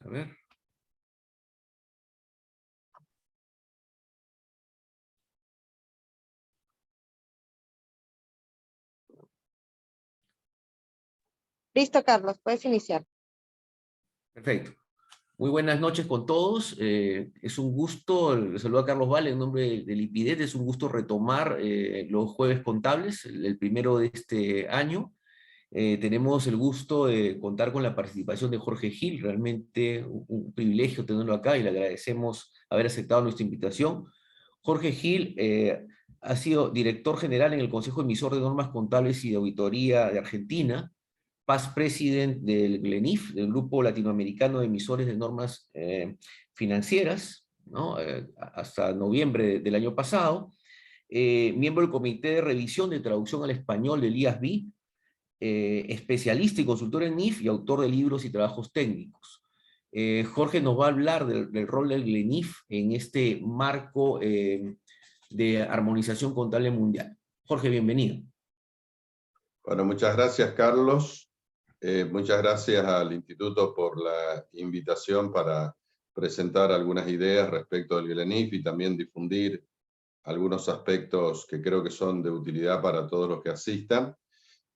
A ver. Listo, Carlos, puedes iniciar. Perfecto. Muy buenas noches con todos. Es un gusto, les saluda Carlos Vale en nombre del IPIDET, es un gusto retomar los jueves contables, el primero de este año. Tenemos el gusto de contar con la participación de Jorge Gil, realmente un privilegio tenerlo acá y le agradecemos haber aceptado nuestra invitación. Jorge Gil ha sido director general en el Consejo Emisor de Normas Contables y de Auditoría de Argentina, past president del GLENIF, del Grupo Latinoamericano de Emisores de Normas Financieras, ¿no? Hasta noviembre del año pasado, miembro del Comité de Revisión de Traducción al Español del IASB, especialista y consultor en NIF y autor de libros y trabajos técnicos. Jorge nos va a hablar del rol del GLENIF en este marco de armonización contable mundial. Jorge, bienvenido. Bueno, muchas gracias, Carlos. Muchas gracias al Instituto por la invitación para presentar algunas ideas respecto del GLENIF y también difundir algunos aspectos que creo que son de utilidad para todos los que asistan.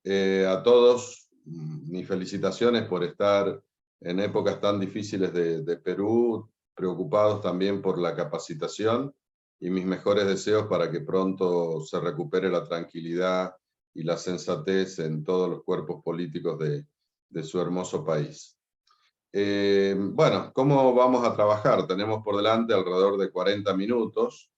A todos, mis felicitaciones por estar en épocas tan difíciles de Perú, preocupados también por la capacitación, y mis mejores deseos para que pronto se recupere la tranquilidad y la sensatez en todos los cuerpos políticos de su hermoso país. Bueno, ¿cómo vamos a trabajar? Tenemos por delante alrededor de 40 minutos.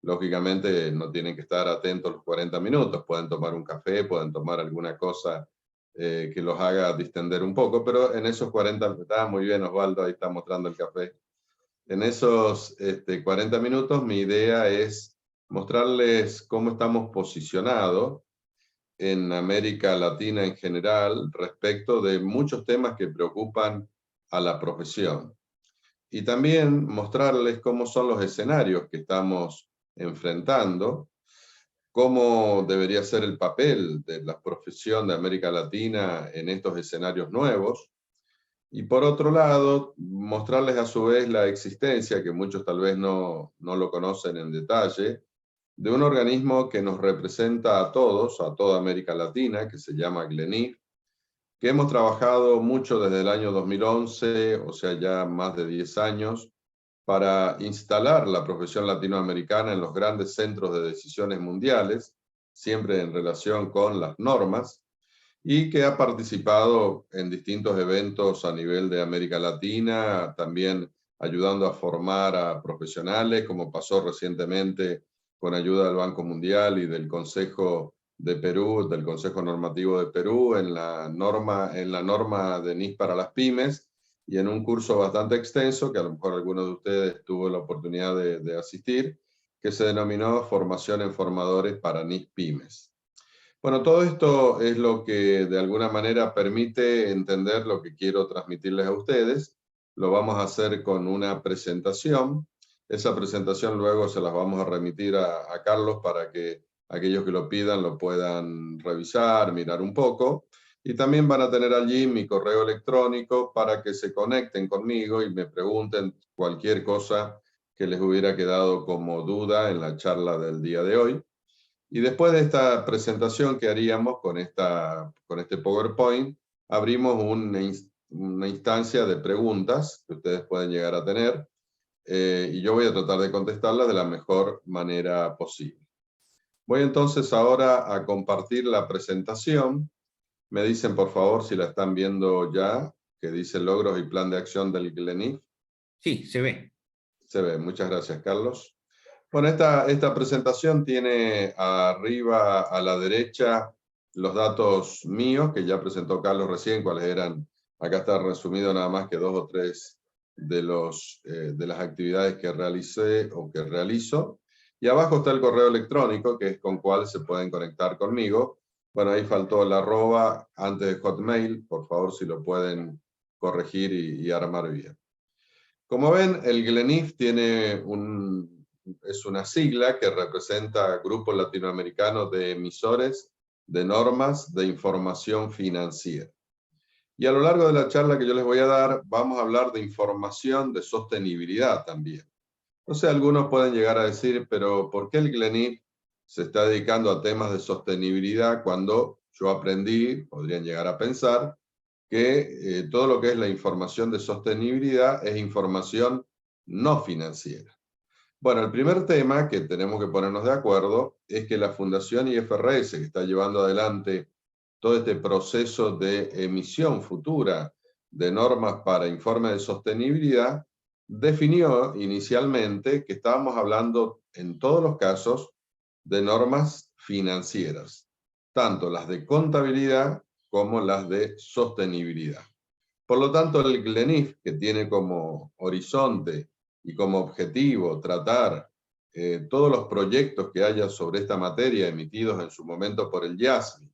Lógicamente no tienen que estar atentos los 40 minutos, pueden tomar un café, pueden tomar alguna cosa que los haga distender un poco, pero en esos 40, está muy bien Osvaldo, ahí está mostrando el café. En esos 40 minutos mi idea es mostrarles cómo estamos posicionados en América Latina en general respecto de muchos temas que preocupan a la profesión. Y también mostrarles cómo son los escenarios que estamos enfrentando, cómo debería ser el papel de la profesión de América Latina en estos escenarios nuevos. Y por otro lado, mostrarles a su vez la existencia, que muchos tal vez no lo conocen en detalle, de un organismo que nos representa a todos, a toda América Latina, que se llama GLENIF, que hemos trabajado mucho desde el año 2011, o sea, ya más de 10 años, para instalar la profesión latinoamericana en los grandes centros de decisiones mundiales, siempre en relación con las normas, y que ha participado en distintos eventos a nivel de América Latina, también ayudando a formar a profesionales, como pasó recientemente con ayuda del Banco Mundial y del Consejo de Perú, del Consejo Normativo de Perú, en la norma de NIS para las pymes, y en un curso bastante extenso, que a lo mejor algunos de ustedes tuvo la oportunidad de asistir, que se denominó Formación en Formadores para NIS Pymes. Bueno, todo esto es lo que de alguna manera permite entender lo que quiero transmitirles a ustedes. Lo vamos a hacer con una presentación. Esa presentación luego se las vamos a remitir a Carlos para que aquellos que lo pidan lo puedan revisar, mirar un poco. Y también van a tener allí mi correo electrónico para que se conecten conmigo y me pregunten cualquier cosa que les hubiera quedado como duda en la charla del día de hoy. Y después de esta presentación que haríamos con este PowerPoint, abrimos una instancia de preguntas que ustedes pueden llegar a tener, y yo voy a tratar de contestarlas de la mejor manera posible. Voy entonces ahora a compartir la presentación. Me dicen por favor si la están viendo ya, que dice logros y plan de acción del GLENIF. Sí, se ve. Se ve, muchas gracias Carlos. Bueno, esta presentación tiene arriba a la derecha los datos míos, que ya presentó Carlos recién, cuáles eran. Acá está resumido nada más que 2 o 3 de las actividades que realicé o que realizo. Y abajo está el correo electrónico, que es con cual se pueden conectar conmigo. Bueno, ahí faltó el arroba antes de Hotmail, por favor si lo pueden corregir y armar bien. Como ven, el GLENIF es una sigla que representa Grupo Latinoamericano de Emisores de Normas de Información Financiera. Y a lo largo de la charla que yo les voy a dar, vamos a hablar de información de sostenibilidad también. Entonces algunos pueden llegar a decir, pero ¿por qué el GLENIF se está dedicando a temas de sostenibilidad cuando yo aprendí, podrían llegar a pensar, que todo lo que es la información de sostenibilidad es información no financiera? Bueno, el primer tema que tenemos que ponernos de acuerdo es que la Fundación IFRS, que está llevando adelante todo este proceso de emisión futura de normas para informe de sostenibilidad, definió inicialmente que estábamos hablando en todos los casos de normas financieras, tanto las de contabilidad como las de sostenibilidad. Por lo tanto, el GLENIF, que tiene como horizonte y como objetivo tratar todos los proyectos que haya sobre esta materia emitidos en su momento por el IASB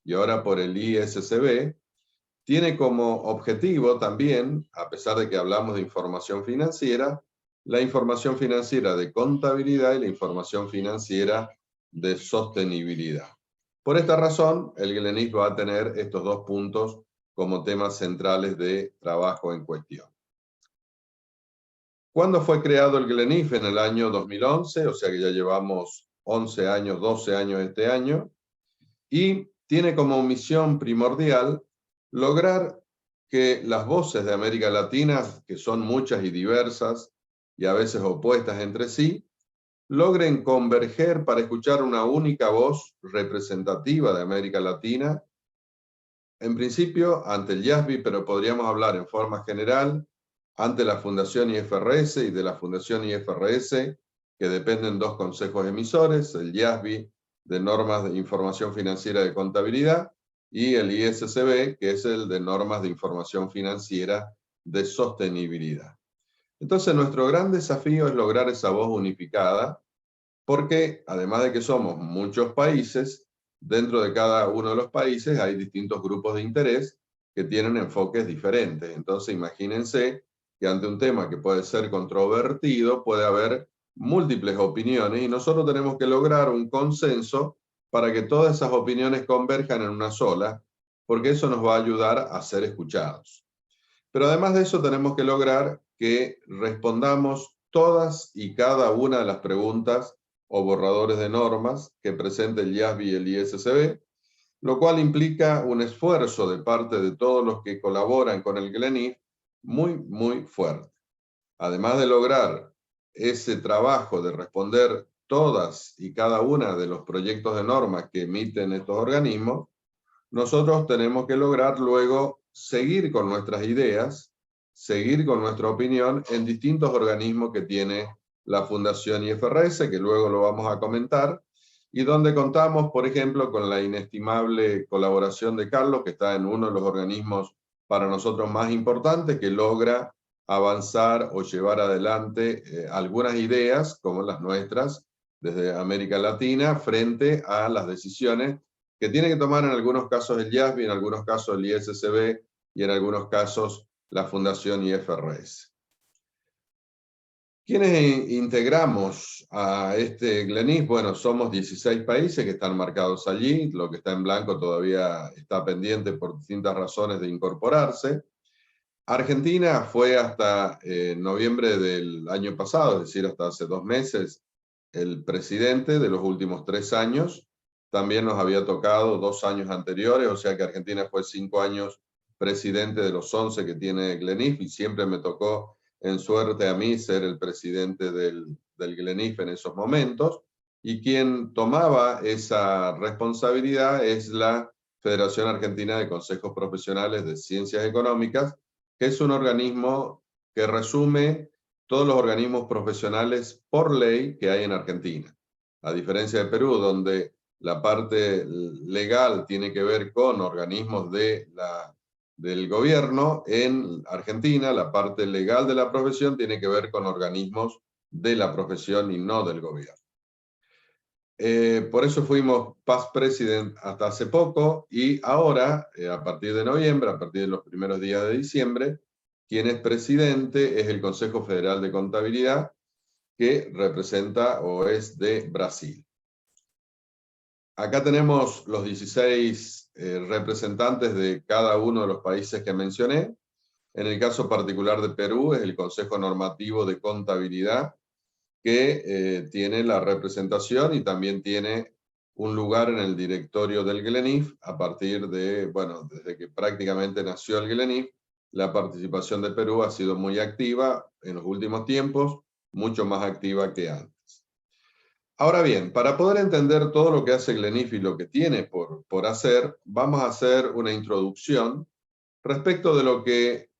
y ahora por el ISSB, tiene como objetivo también, a pesar de que hablamos de información financiera, la información financiera de contabilidad y la información financiera de sostenibilidad. Por esta razón, el GLENIF va a tener estos dos puntos como temas centrales de trabajo en cuestión. ¿Cuándo fue creado el GLENIF? En el año 2011, o sea que ya llevamos 11 años, 12 años este año, y tiene como misión primordial lograr que las voces de América Latina, que son muchas y diversas y a veces opuestas entre sí, logren converger para escuchar una única voz representativa de América Latina, en principio ante el IASB, pero podríamos hablar en forma general ante la Fundación IFRS y de la Fundación IFRS, que dependen dos consejos emisores, el IASB de normas de información financiera de contabilidad y el ISSB, que es el de normas de información financiera de sostenibilidad. Entonces nuestro gran desafío es lograr esa voz unificada, porque además de que somos muchos países, dentro de cada uno de los países hay distintos grupos de interés que tienen enfoques diferentes. Entonces imagínense que ante un tema que puede ser controvertido puede haber múltiples opiniones y nosotros tenemos que lograr un consenso para que todas esas opiniones converjan en una sola, porque eso nos va a ayudar a ser escuchados. Pero además de eso tenemos que lograr que respondamos todas y cada una de las preguntas o borradores de normas que presente el IASB y el ISSB, lo cual implica un esfuerzo de parte de todos los que colaboran con el GLENIF muy fuerte. Además de lograr ese trabajo de responder todas y cada una de los proyectos de normas que emiten estos organismos, nosotros tenemos que lograr luego seguir con nuestras ideas, seguir con nuestra opinión en distintos organismos que tiene la Fundación IFRS, que luego lo vamos a comentar, y donde contamos, por ejemplo, con la inestimable colaboración de Carlos, que está en uno de los organismos para nosotros más importantes, que logra avanzar o llevar adelante algunas ideas, como las nuestras, desde América Latina, frente a las decisiones que tiene que tomar en algunos casos el IASB, en algunos casos el ISSB y en algunos casos la Fundación IFRS. ¿Quiénes integramos a este GLENIF? Bueno, somos 16 países que están marcados allí, lo que está en blanco todavía está pendiente por distintas razones de incorporarse. Argentina fue hasta noviembre del año pasado, es decir, hasta hace 2 meses, el presidente de los últimos 3 años. También nos había tocado 2 años anteriores, o sea que Argentina fue 5 años presidente de los 11 que tiene GLENIF, y siempre me tocó en suerte a mí ser el presidente del GLENIF en esos momentos, y quien tomaba esa responsabilidad es la Federación Argentina de Consejos Profesionales de Ciencias Económicas, que es un organismo que resume todos los organismos profesionales por ley que hay en Argentina. A diferencia de Perú, donde la parte legal tiene que ver con organismos del gobierno, en Argentina la parte legal de la profesión tiene que ver con organismos de la profesión y no del gobierno. Por eso fuimos past president hasta hace poco, y ahora, a partir de noviembre, a partir de los primeros días de diciembre, quien es presidente es el Consejo Federal de Contabilidad, que representa o es de Brasil. Acá tenemos los 16 representantes de cada uno de los países que mencioné. En el caso particular de Perú es el Consejo Normativo de Contabilidad, que tiene la representación y también tiene un lugar en el directorio del GLENIF a partir de, bueno, desde que prácticamente nació el GLENIF, la participación de Perú ha sido muy activa en los últimos tiempos, mucho más activa que antes. Ahora bien, para poder entender todo lo que hace GLENIF y lo que tiene por hacer, vamos a hacer una introducción respecto de lo que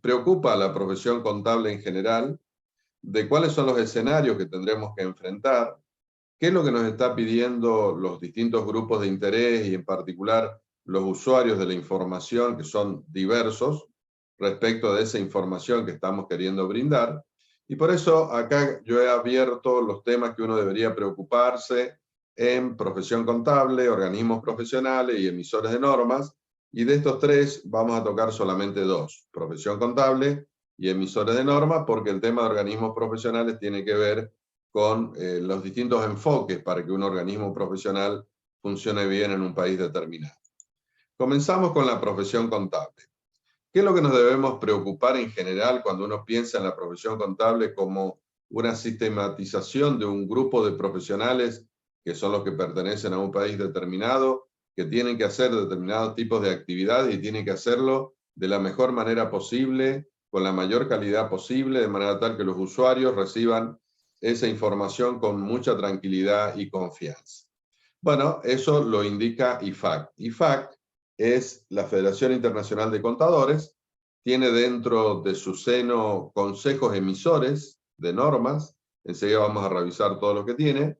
preocupa a la profesión contable en general, de cuáles son los escenarios que tendremos que enfrentar, qué es lo que nos está pidiendo los distintos grupos de interés y en particular los usuarios de la información, que son diversos, respecto de esa información que estamos queriendo brindar. Y por eso acá yo he abierto los temas que uno debería preocuparse en profesión contable, organismos profesionales y emisores de normas. Y de estos tres vamos a tocar solamente dos, profesión contable y emisores de normas, porque el tema de organismos profesionales tiene que ver con los distintos enfoques para que un organismo profesional funcione bien en un país determinado. Comenzamos con la profesión contable. ¿Qué es lo que nos debemos preocupar en general cuando uno piensa en la profesión contable como una sistematización de un grupo de profesionales que son los que pertenecen a un país determinado, que tienen que hacer determinados tipos de actividades y tienen que hacerlo de la mejor manera posible, con la mayor calidad posible, de manera tal que los usuarios reciban esa información con mucha tranquilidad y confianza? Bueno, eso lo indica IFAC. IFAC es la Federación Internacional de Contadores, tiene dentro de su seno consejos emisores de normas, enseguida vamos a revisar todo lo que tiene,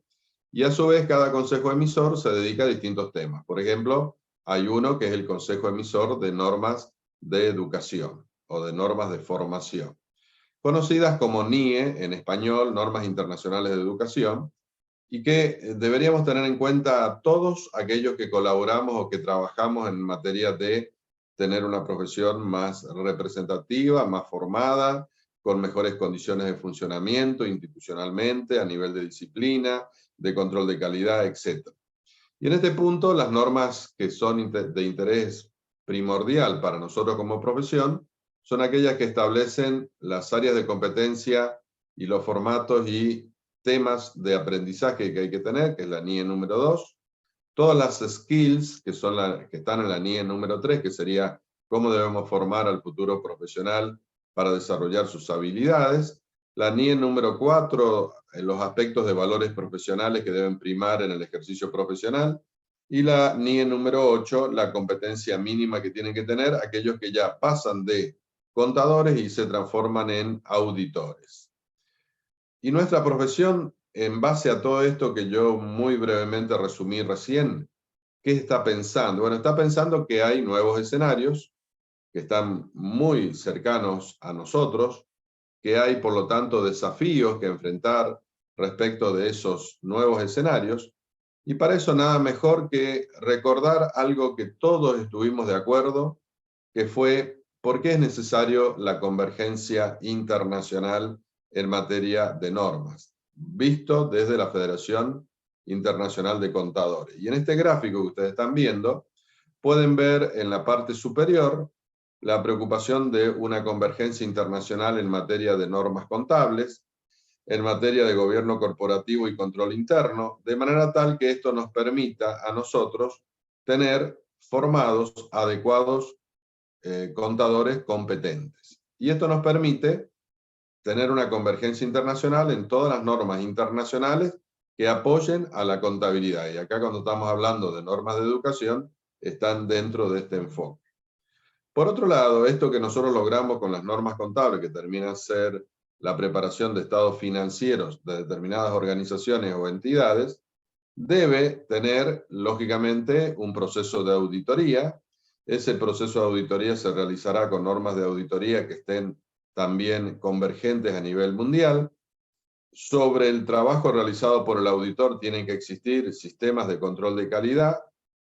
y a su vez cada consejo emisor se dedica a distintos temas. Por ejemplo, hay uno que es el consejo emisor de normas de educación o de normas de formación, conocidas como NIE en español, Normas Internacionales de Educación, y que deberíamos tener en cuenta a todos aquellos que colaboramos o que trabajamos en materia de tener una profesión más representativa, más formada, con mejores condiciones de funcionamiento institucionalmente, a nivel de disciplina, de control de calidad, etc. Y en este punto, las normas que son de interés primordial para nosotros como profesión son aquellas que establecen las áreas de competencia y los formatos y temas de aprendizaje que hay que tener, que es la NIE número 2, todas las skills que están en la NIE número 3, que sería cómo debemos formar al futuro profesional para desarrollar sus habilidades, la NIE número 4, los aspectos de valores profesionales que deben primar en el ejercicio profesional, y la NIE número 8, la competencia mínima que tienen que tener aquellos que ya pasan de contadores y se transforman en auditores. Y nuestra profesión, en base a todo esto que yo muy brevemente resumí recién, ¿qué está pensando? Bueno, está pensando que hay nuevos escenarios que están muy cercanos a nosotros, que hay, por lo tanto, desafíos que enfrentar respecto de esos nuevos escenarios, y para eso nada mejor que recordar algo que todos estuvimos de acuerdo, que fue por qué es necesario la convergencia internacional en materia de normas, visto desde la Federación Internacional de Contadores. Y en este gráfico que ustedes están viendo, pueden ver en la parte superior la preocupación de una convergencia internacional en materia de normas contables, en materia de gobierno corporativo y control interno, de manera tal que esto nos permita a nosotros tener formados adecuados contadores competentes. Y esto nos permite tener una convergencia internacional en todas las normas internacionales que apoyen a la contabilidad. Y acá cuando estamos hablando de normas de educación, están dentro de este enfoque. Por otro lado, esto que nosotros logramos con las normas contables, que termina a ser la preparación de estados financieros de determinadas organizaciones o entidades, debe tener, lógicamente, un proceso de auditoría. Ese proceso de auditoría se realizará con normas de auditoría que estén también convergentes a nivel mundial. Sobre el trabajo realizado por el auditor tienen que existir sistemas de control de calidad,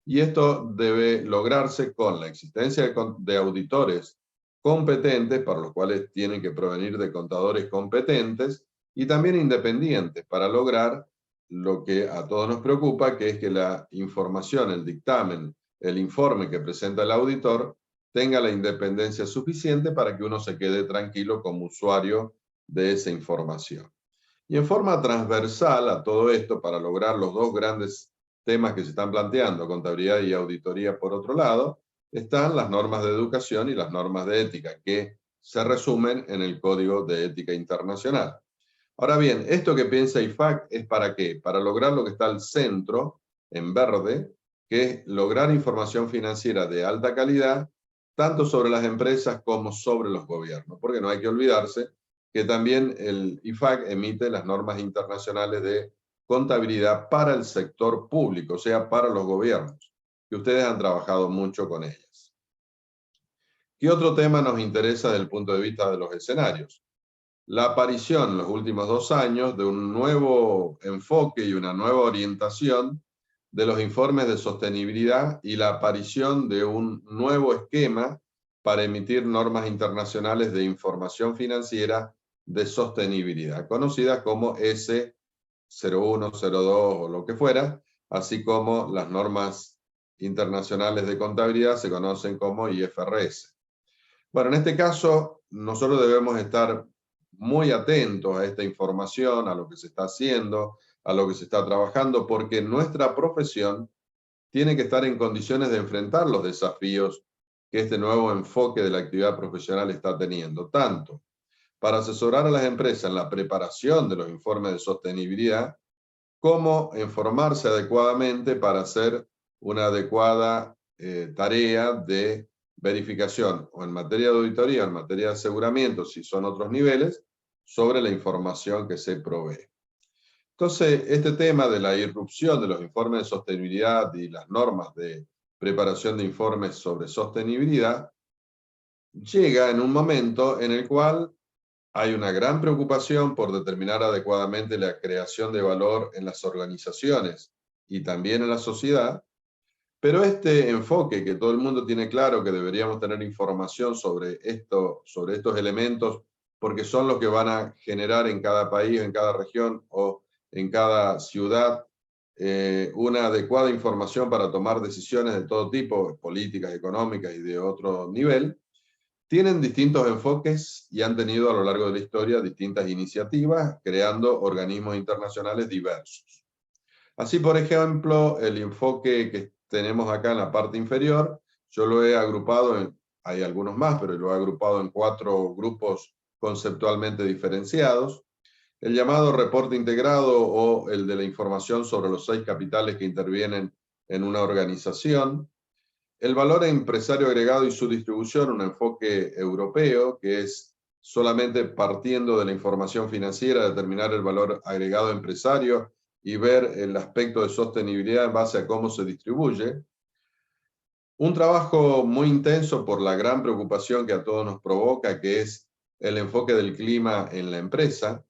y esto debe lograrse con la existencia de auditores competentes, para los cuales tienen que provenir de contadores competentes, y también independientes, para lograr lo que a todos nos preocupa, que es que la información, el dictamen, el informe que presenta el auditor tenga la independencia suficiente para que uno se quede tranquilo como usuario de esa información. Y en forma transversal a todo esto, para lograr los dos grandes temas que se están planteando, contabilidad y auditoría por otro lado, están las normas de educación y las normas de ética, que se resumen en el Código de Ética Internacional. Ahora bien, esto que piensa IFAC es ¿para qué? Para lograr lo que está al centro, en verde, que es lograr información financiera de alta calidad, tanto sobre las empresas como sobre los gobiernos. Porque no hay que olvidarse que también el IFAC emite las normas internacionales de contabilidad para el sector público, o sea, para los gobiernos, que ustedes han trabajado mucho con ellas. ¿Qué otro tema nos interesa desde el punto de vista de los escenarios? La aparición en los últimos 2 años de un nuevo enfoque y una nueva orientación de los informes de sostenibilidad y la aparición de un nuevo esquema para emitir normas internacionales de información financiera de sostenibilidad, conocidas como S01, 02 o lo que fuera, así como las normas internacionales de contabilidad se conocen como IFRS. Bueno, en este caso, nosotros debemos estar muy atentos a esta información, a lo que se está haciendo, a lo que se está trabajando, porque nuestra profesión tiene que estar en condiciones de enfrentar los desafíos que este nuevo enfoque de la actividad profesional está teniendo, tanto para asesorar a las empresas en la preparación de los informes de sostenibilidad, como en formarse adecuadamente para hacer una adecuada tarea de verificación, o en materia de auditoría, o en materia de aseguramiento, si son otros niveles, sobre la información que se provee. Entonces, este tema de la irrupción de los informes de sostenibilidad y las normas de preparación de informes sobre sostenibilidad llega en un momento en el cual hay una gran preocupación por determinar adecuadamente la creación de valor en las organizaciones y también en la sociedad, pero este enfoque que todo el mundo tiene claro que deberíamos tener información sobre estos elementos, porque son los que van a generar en cada país, en cada región o en cada ciudad una adecuada información para tomar decisiones de todo tipo, políticas, económicas y de otro nivel, tienen distintos enfoques y han tenido a lo largo de la historia distintas iniciativas, creando organismos internacionales diversos. Así, por ejemplo, el enfoque que tenemos acá en la parte inferior, yo lo he agrupado, hay algunos más, pero lo he agrupado en 4 grupos conceptualmente diferenciados. El llamado reporte integrado o el de la información sobre los 6 capitales que intervienen en una organización. El valor empresario agregado y su distribución, un enfoque europeo que es solamente partiendo de la información financiera determinar el valor agregado empresario y ver el aspecto de sostenibilidad en base a cómo se distribuye. Un trabajo muy intenso por la gran preocupación que a todos nos provoca, que es el enfoque del clima en la empresa,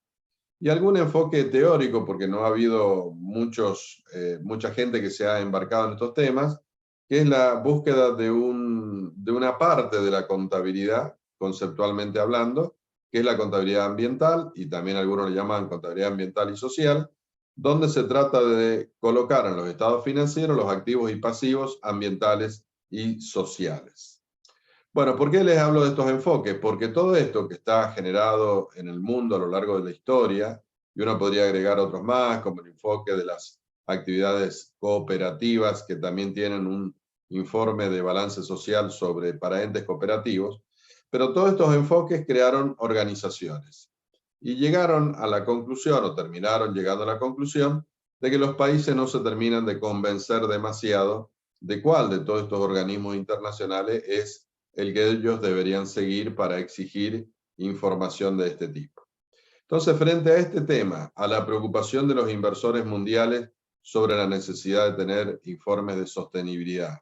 y algún enfoque teórico, porque no ha habido mucha gente que se ha embarcado en estos temas, que es la búsqueda de una parte de la contabilidad, conceptualmente hablando, que es la contabilidad ambiental, y también algunos le llaman contabilidad ambiental y social, donde se trata de colocar en los estados financieros los activos y pasivos ambientales y sociales. Bueno, ¿por qué les hablo de estos enfoques? Porque todo esto que está generado en el mundo a lo largo de la historia, y uno podría agregar otros más, como el enfoque de las actividades cooperativas, que también tienen un informe de balance social para entes cooperativos, pero todos estos enfoques crearon organizaciones y llegaron a la conclusión, o terminaron llegando a la conclusión, de que los países no se terminan de convencer demasiado de cuál de todos estos organismos internacionales es el que ellos deberían seguir para exigir información de este tipo. Entonces, frente a este tema, a la preocupación de los inversores mundiales sobre la necesidad de tener informes de sostenibilidad,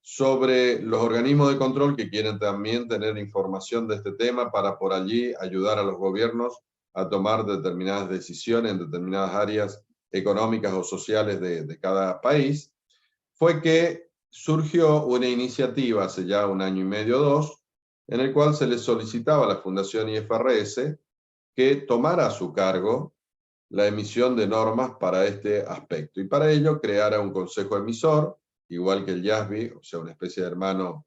sobre los organismos de control que quieren también tener información de este tema para por allí ayudar a los gobiernos a tomar determinadas decisiones en determinadas áreas económicas o sociales de cada país, fue que surgió una iniciativa hace ya 1 año y medio o 2, en el cual se le solicitaba a la Fundación IFRS que tomara a su cargo la emisión de normas para este aspecto. Y para ello creara un consejo emisor, igual que el IASB, o sea, una especie de hermano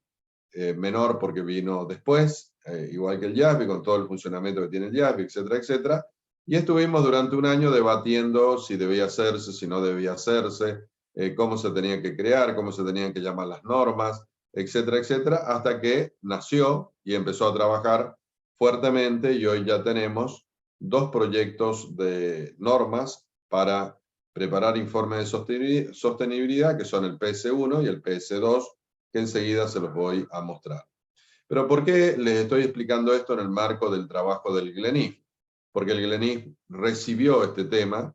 menor porque vino después, igual que el IASB, con todo el funcionamiento que tiene el IASB, etcétera, etcétera. Y estuvimos durante un año debatiendo si debía hacerse, si no debía hacerse, cómo se tenían que crear, cómo se tenían que llamar las normas, etcétera, etcétera, hasta que nació y empezó a trabajar fuertemente y hoy ya tenemos 2 proyectos de normas para preparar informes de sostenibilidad, que son el PS1 y el PS2, que enseguida se los voy a mostrar. Pero ¿por qué les estoy explicando esto en el marco del trabajo del GLENIF? Porque el GLENIF recibió este tema,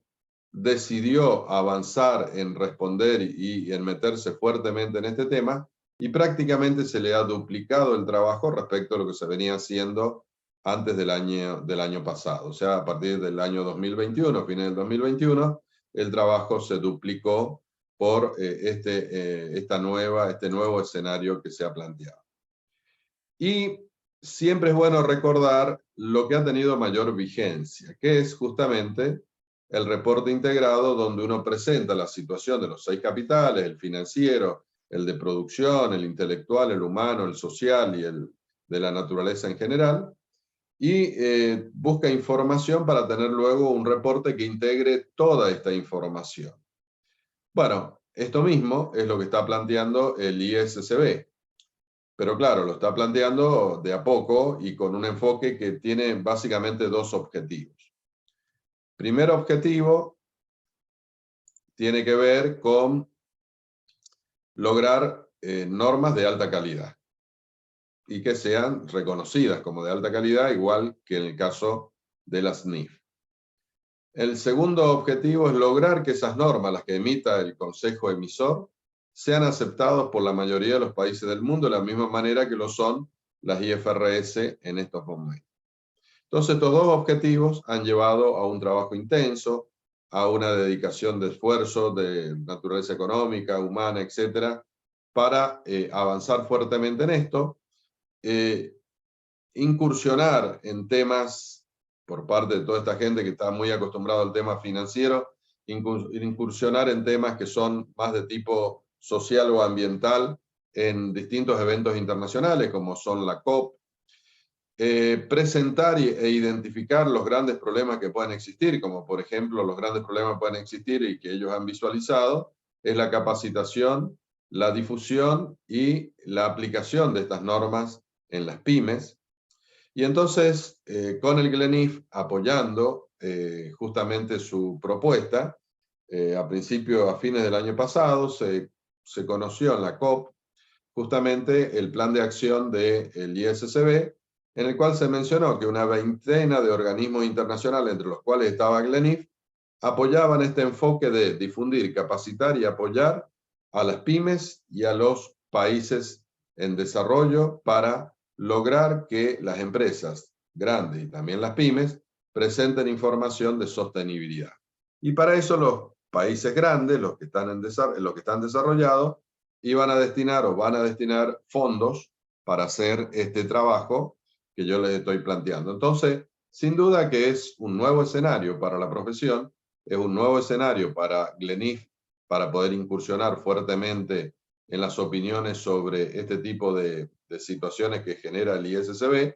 decidió avanzar en responder y en meterse fuertemente en este tema, y prácticamente se le ha duplicado el trabajo respecto a lo que se venía haciendo antes del año pasado. O sea, a partir del año 2021, fines del 2021, el trabajo se duplicó por este nuevo escenario que se ha planteado. Y siempre es bueno recordar lo que ha tenido mayor vigencia, que es justamente el reporte integrado donde uno presenta la situación de los 6 capitales, el financiero, el de producción, el intelectual, el humano, el social y el de la naturaleza en general, y busca información para tener luego un reporte que integre toda esta información. Bueno, esto mismo es lo que está planteando el ISSB. Pero claro, lo está planteando de a poco y con un enfoque que tiene básicamente 2 objetivos. Primer objetivo tiene que ver con lograr normas de alta calidad y que sean reconocidas como de alta calidad, igual que en el caso de las NIF. El segundo objetivo es lograr que esas normas, las que emita el Consejo Emisor, sean aceptados por la mayoría de los países del mundo de la misma manera que lo son las IFRS en estos momentos. Entonces, estos 2 objetivos han llevado a un trabajo intenso, a una dedicación de esfuerzo de naturaleza económica, humana, etcétera, para avanzar fuertemente en esto, incursionar en temas por parte de toda esta gente que está muy acostumbrada al tema financiero, incursionar en temas que son más de tipo social o ambiental en distintos eventos internacionales, como son la COP, presentar e identificar los grandes problemas que pueden existir, como por ejemplo los grandes problemas que pueden existir y que ellos han visualizado, es la capacitación, la difusión y la aplicación de estas normas en las pymes. Y entonces, con el GLENIF apoyando justamente su propuesta, a fines del año pasado, se conoció en la COP justamente el plan de acción del ISSB, en el cual se mencionó que una veintena de organismos internacionales, entre los cuales estaba GLENIF, apoyaban este enfoque de difundir, capacitar y apoyar a las pymes y a los países en desarrollo para lograr que las empresas grandes y también las pymes presenten información de sostenibilidad. Y para eso los países grandes, los que están desarrollados, iban a destinar o van a destinar fondos para hacer este trabajo que yo les estoy planteando. Entonces, sin duda que es un nuevo escenario para la profesión, es un nuevo escenario para GLENIF para poder incursionar fuertemente en las opiniones sobre este tipo de situaciones que genera el ISSB.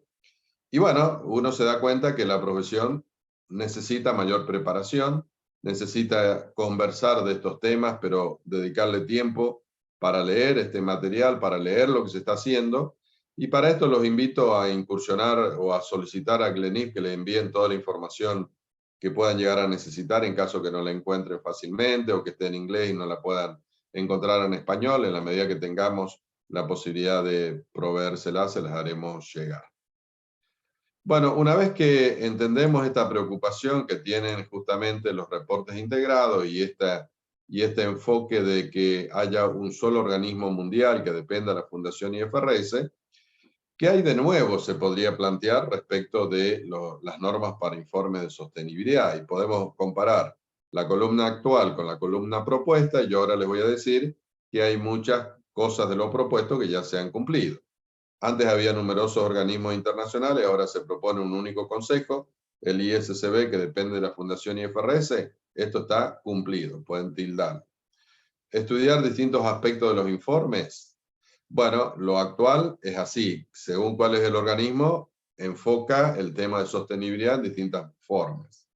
Y bueno, uno se da cuenta que la profesión necesita mayor preparación, necesita conversar de estos temas, pero dedicarle tiempo para leer este material, para leer lo que se está haciendo. Y para esto los invito a incursionar o a solicitar a GLENIF que le envíen toda la información que puedan llegar a necesitar en caso que no la encuentren fácilmente o que esté en inglés y no la puedan encontrar en español. En la medida que tengamos la posibilidad de proveérselas, se las haremos llegar. Bueno, una vez que entendemos esta preocupación que tienen justamente los reportes integrados y este enfoque de que haya un solo organismo mundial que dependa de la Fundación IFRS, ¿qué hay de nuevo se podría plantear respecto de las normas para informes de sostenibilidad? Y podemos comparar la columna actual con la columna propuesta, y yo ahora les voy a decir que hay muchas cosas de lo propuesto que ya se han cumplido. Antes había numerosos organismos internacionales, ahora se propone un único consejo, el ISCB, que depende de la Fundación IFRS, esto está cumplido, pueden tildar. Estudiar distintos aspectos de los informes. Bueno, lo actual es así, según cuál es el organismo, enfoca el tema de sostenibilidad en distintas formas.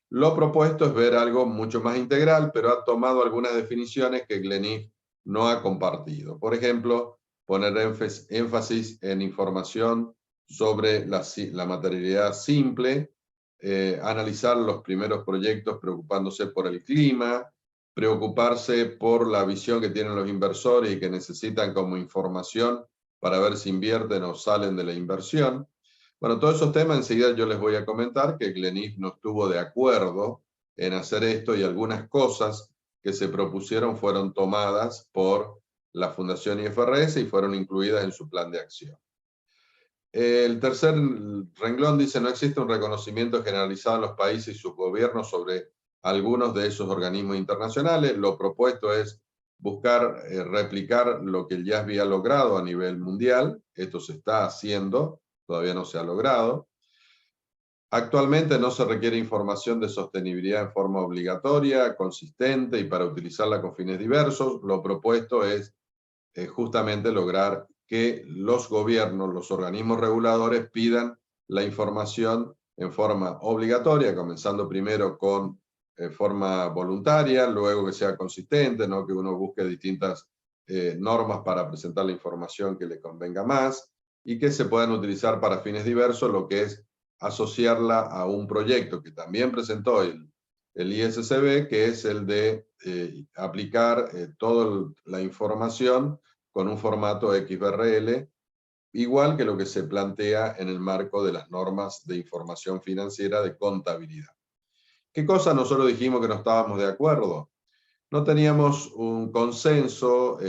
Lo propuesto es ver algo mucho más integral, pero ha tomado algunas definiciones que GLENIF no ha compartido. Por ejemplo, poner énfasis en información sobre la materialidad simple, analizar los primeros proyectos preocupándose por el clima, preocuparse por la visión que tienen los inversores y que necesitan como información para ver si invierten o salen de la inversión. Bueno, todos esos temas enseguida yo les voy a comentar que GLENIF no estuvo de acuerdo en hacer esto y algunas cosas que se propusieron fueron tomadas por la Fundación IFRS y fueron incluidas en su plan de acción. El tercer renglón dice: no existe un reconocimiento generalizado en los países y sus gobiernos sobre algunos de esos organismos internacionales. Lo propuesto es buscar replicar lo que el IASB ha logrado a nivel mundial. Esto se está haciendo, todavía no se ha logrado. Actualmente no se requiere información de sostenibilidad en forma obligatoria, consistente y para utilizarla con fines diversos. Lo propuesto es justamente lograr que los gobiernos, los organismos reguladores pidan la información en forma obligatoria, comenzando primero con forma voluntaria, luego que sea consistente, ¿no? Que uno busque distintas normas para presentar la información que le convenga más y que se puedan utilizar para fines diversos, lo que es asociarla a un proyecto que también presentó el ISCB, que es el de aplicar toda la información con un formato XBRL, igual que lo que se plantea en el marco de las normas de información financiera de contabilidad. ¿Qué cosa nosotros dijimos que no estábamos de acuerdo? No teníamos un consenso,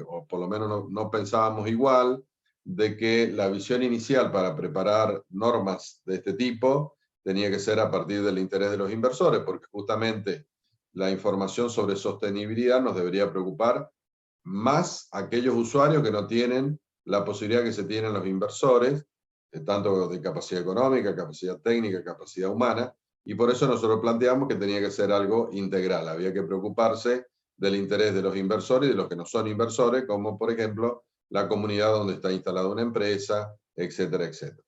o por lo menos no pensábamos igual, de que la visión inicial para preparar normas de este tipo tenía que ser a partir del interés de los inversores, porque justamente la información sobre sostenibilidad nos debería preocupar más a aquellos usuarios que no tienen la posibilidad que se tienen los inversores, tanto de capacidad económica, capacidad técnica, capacidad humana, y por eso nosotros planteamos que tenía que ser algo integral. Había que preocuparse del interés de los inversores y de los que no son inversores, como por ejemplo la comunidad donde está instalada una empresa, etcétera, etcétera.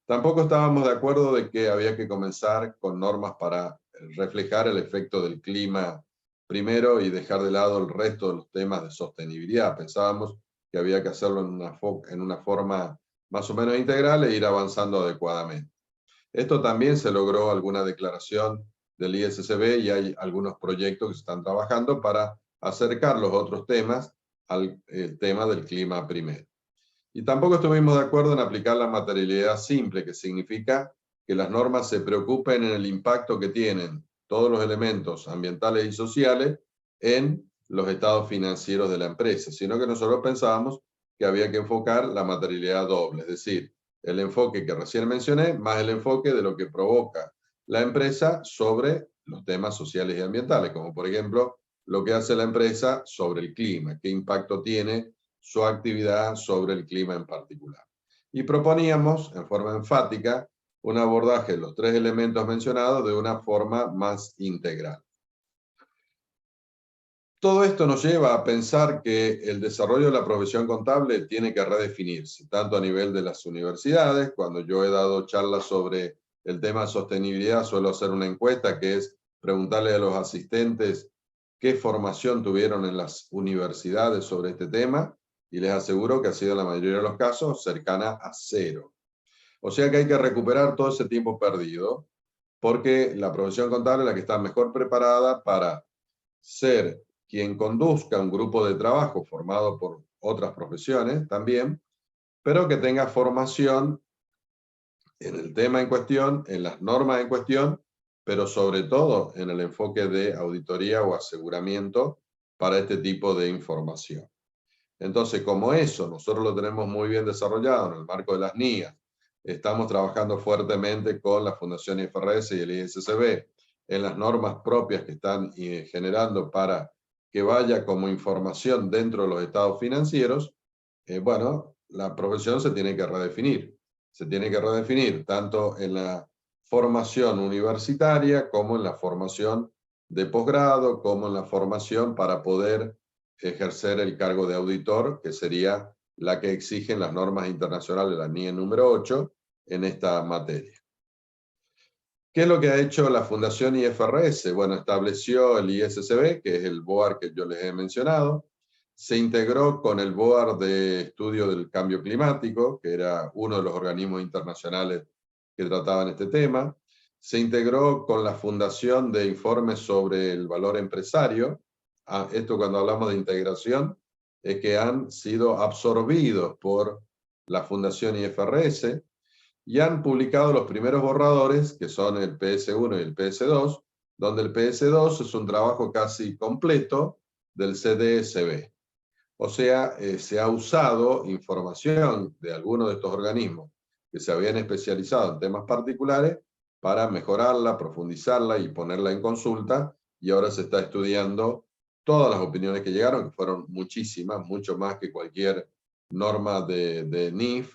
Tampoco estábamos de acuerdo de que había que comenzar con normas para reflejar el efecto del clima primero y dejar de lado el resto de los temas de sostenibilidad. Pensábamos que había que hacerlo en una forma más o menos integral e ir avanzando adecuadamente. Esto también se logró alguna declaración del ISCB y hay algunos proyectos que se están trabajando para acercar los otros temas al tema del clima primero. Y tampoco estuvimos de acuerdo en aplicar la materialidad simple, que significa que las normas se preocupen en el impacto que tienen todos los elementos ambientales y sociales en los estados financieros de la empresa, sino que nosotros pensábamos que había que enfocar la materialidad doble, es decir, el enfoque que recién mencioné, más el enfoque de lo que provoca la empresa sobre los temas sociales y ambientales, como por ejemplo, lo que hace la empresa sobre el clima, qué impacto tiene su actividad sobre el clima en particular. Y proponíamos, en forma enfática, un abordaje de los tres elementos mencionados de una forma más integral. Todo esto nos lleva a pensar que el desarrollo de la profesión contable tiene que redefinirse, tanto a nivel de las universidades. Cuando yo he dado charlas sobre el tema de sostenibilidad, suelo hacer una encuesta que es preguntarle a los asistentes qué formación tuvieron en las universidades sobre este tema, y les aseguro que ha sido en la mayoría de los casos cercana a cero. O sea que hay que recuperar todo ese tiempo perdido, porque la profesión contable es la que está mejor preparada para ser quien conduzca un grupo de trabajo formado por otras profesiones también, pero que tenga formación en el tema en cuestión, en las normas en cuestión, pero sobre todo en el enfoque de auditoría o aseguramiento para este tipo de información. Entonces, como eso nosotros lo tenemos muy bien desarrollado en el marco de las NIA, estamos trabajando fuertemente con la Fundación IFRS y el ISCB en las normas propias que están generando para que vaya como información dentro de los estados financieros, bueno, la profesión se tiene que redefinir. Se tiene que redefinir tanto en la formación universitaria, como en la formación de posgrado, como en la formación para poder ejercer el cargo de auditor, que sería la que exigen las normas internacionales, la NIE número 8, en esta materia. ¿Qué es lo que ha hecho la Fundación IFRS? Bueno, estableció el ISSB, que es el BOAR que yo les he mencionado, se integró con el BOAR de Estudio del Cambio Climático, que era uno de los organismos internacionales que trataban este tema, se integró con la Fundación de Informes sobre el Valor Empresario. Esto cuando hablamos de integración, es que han sido absorbidos por la Fundación IFRS, y han publicado los primeros borradores, que son el PS1 y el PS2, donde el PS2 es un trabajo casi completo del CDSB. O sea, se ha usado información de algunos de estos organismos que se habían especializado en temas particulares para mejorarla, profundizarla y ponerla en consulta, y ahora se está estudiando todas las opiniones que llegaron, que fueron muchísimas, mucho más que cualquier norma de NIF,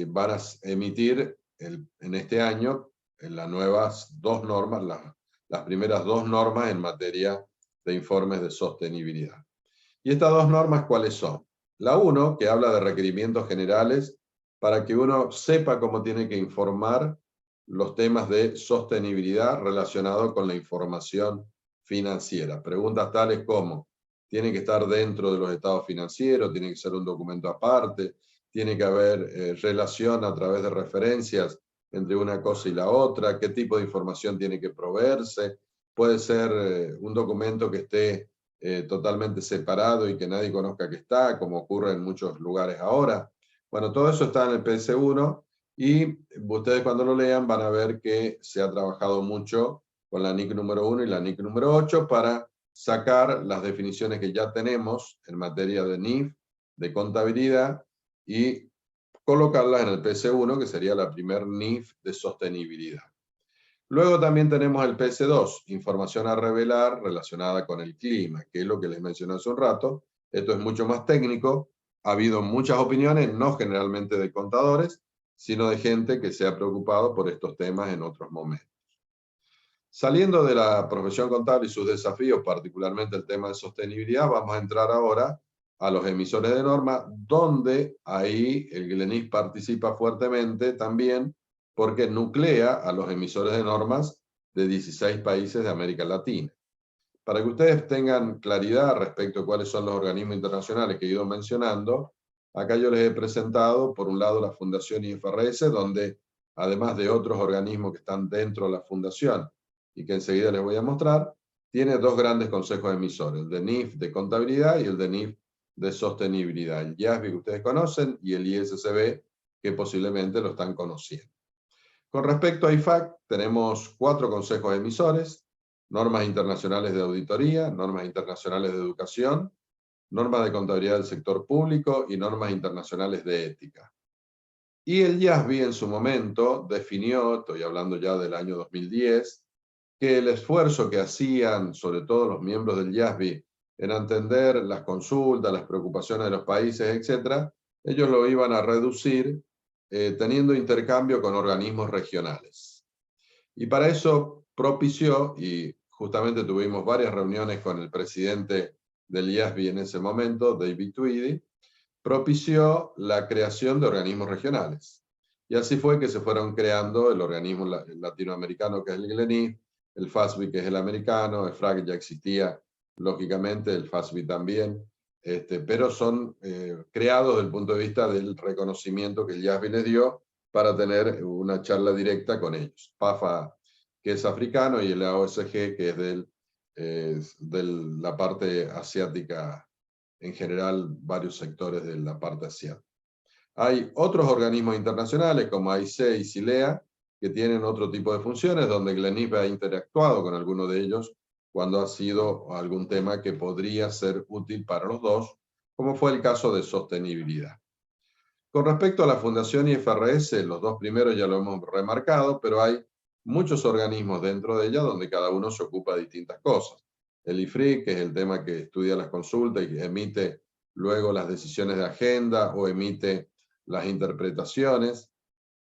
van a emitir en este año las nuevas dos normas, las primeras dos normas en materia de informes de sostenibilidad. ¿Y estas dos normas cuáles son? La 1, que habla de requerimientos generales para que uno sepa cómo tiene que informar los temas de sostenibilidad relacionados con la información financiera. Preguntas tales como, ¿tiene que estar dentro de los estados financieros? ¿Tiene que ser un documento aparte? ¿Tiene que haber relación a través de referencias entre una cosa y la otra? ¿Qué tipo de información tiene que proveerse? Puede ser un documento que esté totalmente separado y que nadie conozca que está, como ocurre en muchos lugares ahora. Bueno, todo eso está en el PS1 y ustedes cuando lo lean van a ver que se ha trabajado mucho con la NIC número 1 y la NIC número 8 para sacar las definiciones que ya tenemos en materia de NIF, de contabilidad, y colocarlas en el PS1, que sería la primer NIF de sostenibilidad. Luego también tenemos el PS2, información a revelar relacionada con el clima, que es lo que les mencioné hace un rato. Esto es mucho más técnico. Ha habido muchas opiniones, no generalmente de contadores, sino de gente que se ha preocupado por estos temas en otros momentos. Saliendo de la profesión contable y sus desafíos, particularmente el tema de sostenibilidad, vamos a entrar ahora a los emisores de norma, donde ahí el GLENIF participa fuertemente también, porque nuclea a los emisores de normas de 16 países de América Latina. Para que ustedes tengan claridad respecto a cuáles son los organismos internacionales que he ido mencionando, acá yo les he presentado, por un lado, la Fundación IFRS, donde además de otros organismos que están dentro de la fundación y que enseguida les voy a mostrar, tiene dos grandes consejos emisores, el de NIF de contabilidad y el de NIF de sostenibilidad. El IASB que ustedes conocen y el ISSB que posiblemente lo están conociendo. Con respecto a IFAC, tenemos 4 consejos emisores: normas internacionales de auditoría, normas internacionales de educación, normas de contabilidad del sector público y normas internacionales de ética. Y el IASB en su momento definió, estoy hablando ya del año 2010, que el esfuerzo que hacían, sobre todo los miembros del IASB, en entender las consultas, las preocupaciones de los países, etc., ellos lo iban a reducir teniendo intercambio con organismos regionales. Y para eso propició, y justamente tuvimos varias reuniones con el presidente del IASB en ese momento, David Tweedy, propició la creación de organismos regionales. Y así fue que se fueron creando el organismo latinoamericano, que es el GLENIF, el FASB, que es el americano, el FRAC ya existía, lógicamente, el FASB también, pero son creados desde el punto de vista del reconocimiento que el IASB les dio para tener una charla directa con ellos. PAFA, que es africano, y el AOSG, que es de la parte asiática, en general, varios sectores de la parte asiática. Hay otros organismos internacionales como AIC y CILEA que tienen otro tipo de funciones, donde GLENIF ha interactuado con alguno de ellos cuando ha sido algún tema que podría ser útil para los dos, como fue el caso de sostenibilidad. Con respecto a la Fundación IFRS, los dos primeros ya lo hemos remarcado, pero hay muchos organismos dentro de ella donde cada uno se ocupa de distintas cosas. El IFRIC, que es el tema que estudia las consultas y emite luego las decisiones de agenda o emite las interpretaciones,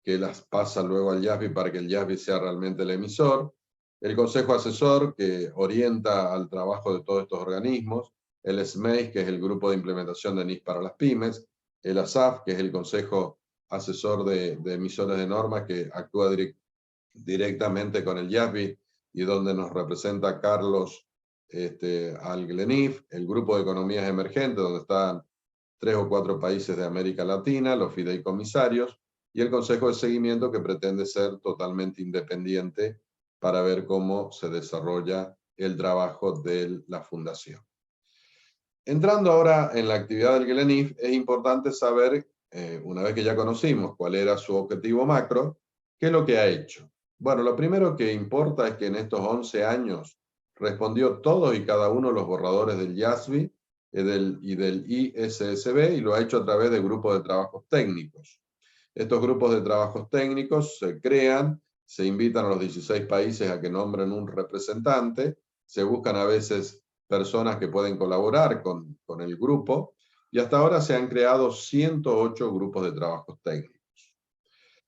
que las pasa luego al IASB para que el IASB sea realmente el emisor, el Consejo Asesor, que orienta al trabajo de todos estos organismos, el SMEI, que es el Grupo de Implementación de NIS para las Pymes, el ASAF, que es el Consejo Asesor de Emisores de Normas, que actúa directamente con el IASB y donde nos representa Carlos al GLENIF, el Grupo de Economías Emergentes, donde están 3 o 4 países de América Latina, los fideicomisarios, y el Consejo de Seguimiento, que pretende ser totalmente independiente para ver cómo se desarrolla el trabajo de la Fundación. Entrando ahora en la actividad del GLENIF, es importante saber, una vez que ya conocimos cuál era su objetivo macro, qué es lo que ha hecho. Bueno, lo primero que importa es que en estos 11 años respondió todos y cada uno de los borradores del IASB y del ISSB, y lo ha hecho a través de grupos de trabajos técnicos. Estos grupos de trabajos técnicos se crean, se invitan a los 16 países a que nombren un representante, se buscan a veces personas que pueden colaborar con el grupo, y hasta ahora se han creado 108 grupos de trabajos técnicos.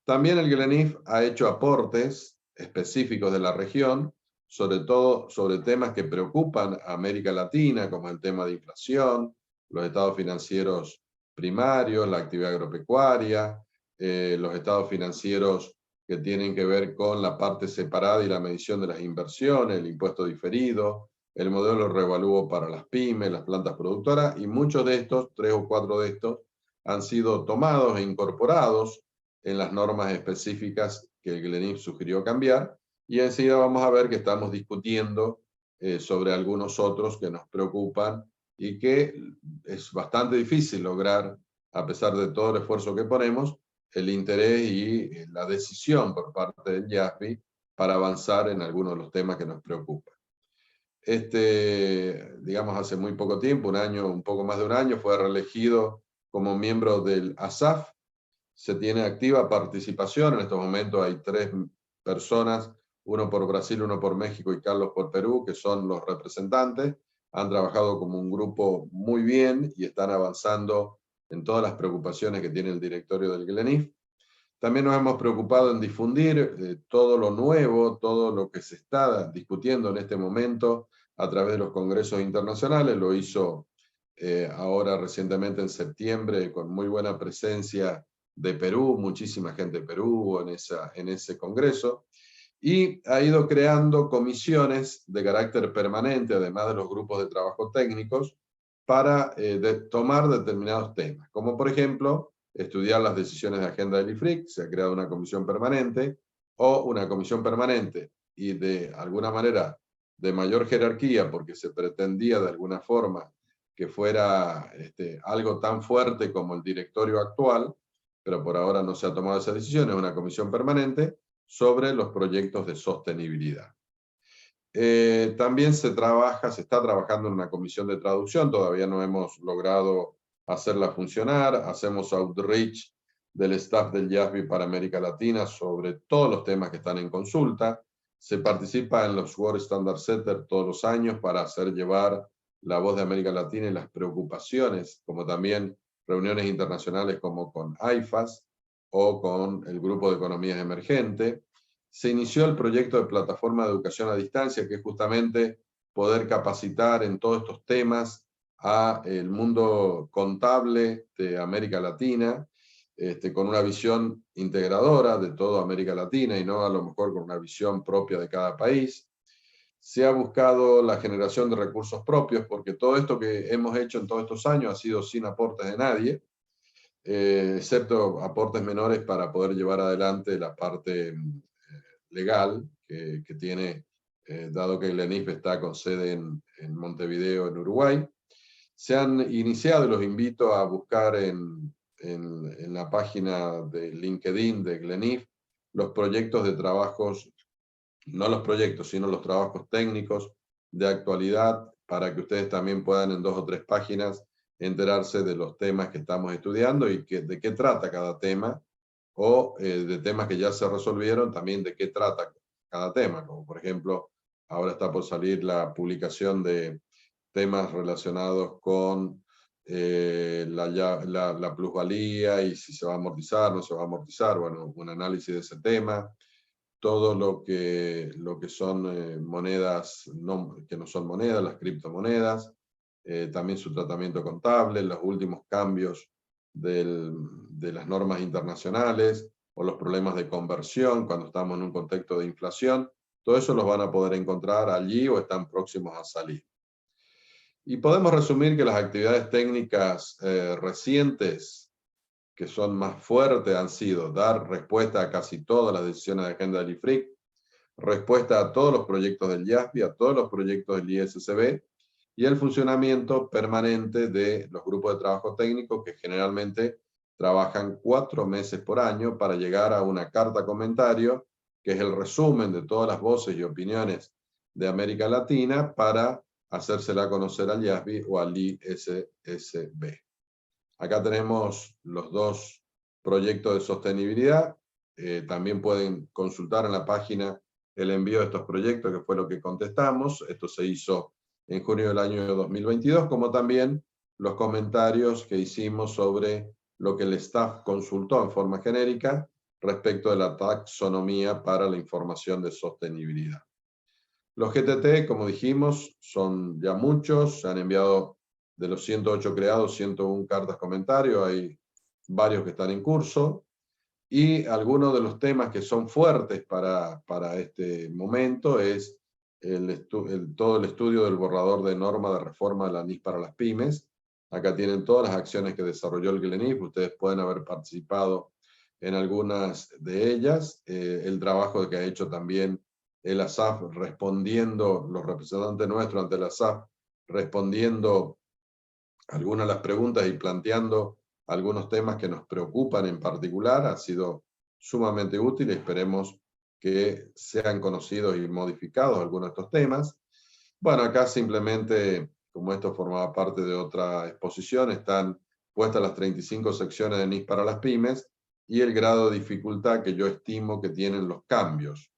También el GLENIF ha hecho aportes específicos de la región, sobre todo sobre temas que preocupan a América Latina, como el tema de inflación, los estados financieros primarios, la actividad agropecuaria, los estados financieros que tienen que ver con la parte separada y la medición de las inversiones, el impuesto diferido, el modelo de revalúo para las pymes, las plantas productoras, y muchos de estos, 3 o 4 de estos, han sido tomados e incorporados en las normas específicas que el GLENIF sugirió cambiar, y enseguida vamos a ver que estamos discutiendo sobre algunos otros que nos preocupan y que es bastante difícil lograr, a pesar de todo el esfuerzo que ponemos, el interés y la decisión por parte del IASB para avanzar en algunos de los temas que nos preocupan. Digamos, hace muy poco tiempo, un poco más de un año, fue reelegido como miembro del ASAF. Se tiene activa participación, en estos momentos hay 3 personas, uno por Brasil, uno por México y Carlos por Perú, que son los representantes. Han trabajado como un grupo muy bien y están avanzando en todas las preocupaciones que tiene el directorio del GLENIF. También nos hemos preocupado en difundir todo lo nuevo, todo lo que se está discutiendo en este momento a través de los congresos internacionales. Lo hizo ahora recientemente en septiembre con muy buena presencia de Perú, muchísima gente de Perú en ese congreso, y ha ido creando comisiones de carácter permanente, además de los grupos de trabajo técnicos, para tomar determinados temas, como por ejemplo, estudiar las decisiones de agenda del IFRIC. Se ha creado una comisión permanente, o una comisión permanente y de alguna manera de mayor jerarquía, porque se pretendía de alguna forma que fuera algo tan fuerte como el directorio actual, pero por ahora no se ha tomado esa decisión. Es una comisión permanente sobre los proyectos de sostenibilidad. También se está trabajando en una comisión de traducción, todavía no hemos logrado hacerla funcionar. Hacemos outreach del staff del IASB para América Latina sobre todos los temas que están en consulta. Se participa en los World Standard Center todos los años para hacer llevar la voz de América Latina y las preocupaciones, como también reuniones internacionales como con AIFAS o con el Grupo de Economías Emergentes. Se inició el proyecto de plataforma de educación a distancia, que es justamente poder capacitar en todos estos temas a el mundo contable de América Latina, con una visión integradora de toda América Latina y no a lo mejor con una visión propia de cada país. Se ha buscado la generación de recursos propios, porque todo esto que hemos hecho en todos estos años ha sido sin aportes de nadie, excepto aportes menores para poder llevar adelante la parte legal que tiene, dado que el GLENIF está con sede en Montevideo, en Uruguay. Se han iniciado, y los invito a buscar en la página de LinkedIn de GLENIF, los proyectos de trabajos, no los proyectos, sino los trabajos técnicos de actualidad, para que ustedes también puedan en 2 o 3 páginas enterarse de los temas que estamos estudiando y de qué trata cada tema, o de temas que ya se resolvieron, también de qué trata cada tema, como por ejemplo, ahora está por salir la publicación de temas relacionados con la plusvalía y si se va a amortizar, no se va a amortizar, bueno, un análisis de ese tema, todo lo que son monedas que no son monedas, las criptomonedas, también su tratamiento contable, los últimos cambios de las normas internacionales o los problemas de conversión cuando estamos en un contexto de inflación, todo eso los van a poder encontrar allí o están próximos a salir. Y podemos resumir que las actividades técnicas recientes, que son más fuertes, han sido dar respuesta a casi todas las decisiones de agenda del IFRIC, respuesta a todos los proyectos del IASPI, a todos los proyectos del ISSB, y el funcionamiento permanente de los grupos de trabajo técnico que generalmente trabajan 4 meses por año para llegar a una carta comentario, que es el resumen de todas las voces y opiniones de América Latina para hacérsela conocer al IASBI o al ISSB. Acá tenemos los 2 proyectos de sostenibilidad. También pueden consultar en la página el envío de estos proyectos, que fue lo que contestamos. Esto se hizo en junio del año 2022, como también los comentarios que hicimos sobre lo que el staff consultó en forma genérica respecto de la taxonomía para la información de sostenibilidad. Los GTT, como dijimos, son ya muchos, se han enviado de los 108 creados, 101 cartas comentarios, hay varios que están en curso, y algunos de los temas que son fuertes para este momento es todo el estudio del borrador de norma de reforma de la NIS para las pymes. Acá tienen todas las acciones que desarrolló el GLENIF, ustedes pueden haber participado en algunas de ellas, el trabajo que ha hecho también el ASAF respondiendo, los representantes nuestros ante el ASAF, respondiendo algunas de las preguntas y planteando algunos temas que nos preocupan en particular, ha sido sumamente útil y esperemos que sean conocidos y modificados algunos de estos temas. Bueno, acá simplemente, como esto formaba parte de otra exposición, están puestas las 35 secciones de NIS para las pymes y el grado de dificultad que yo estimo que tienen los cambios.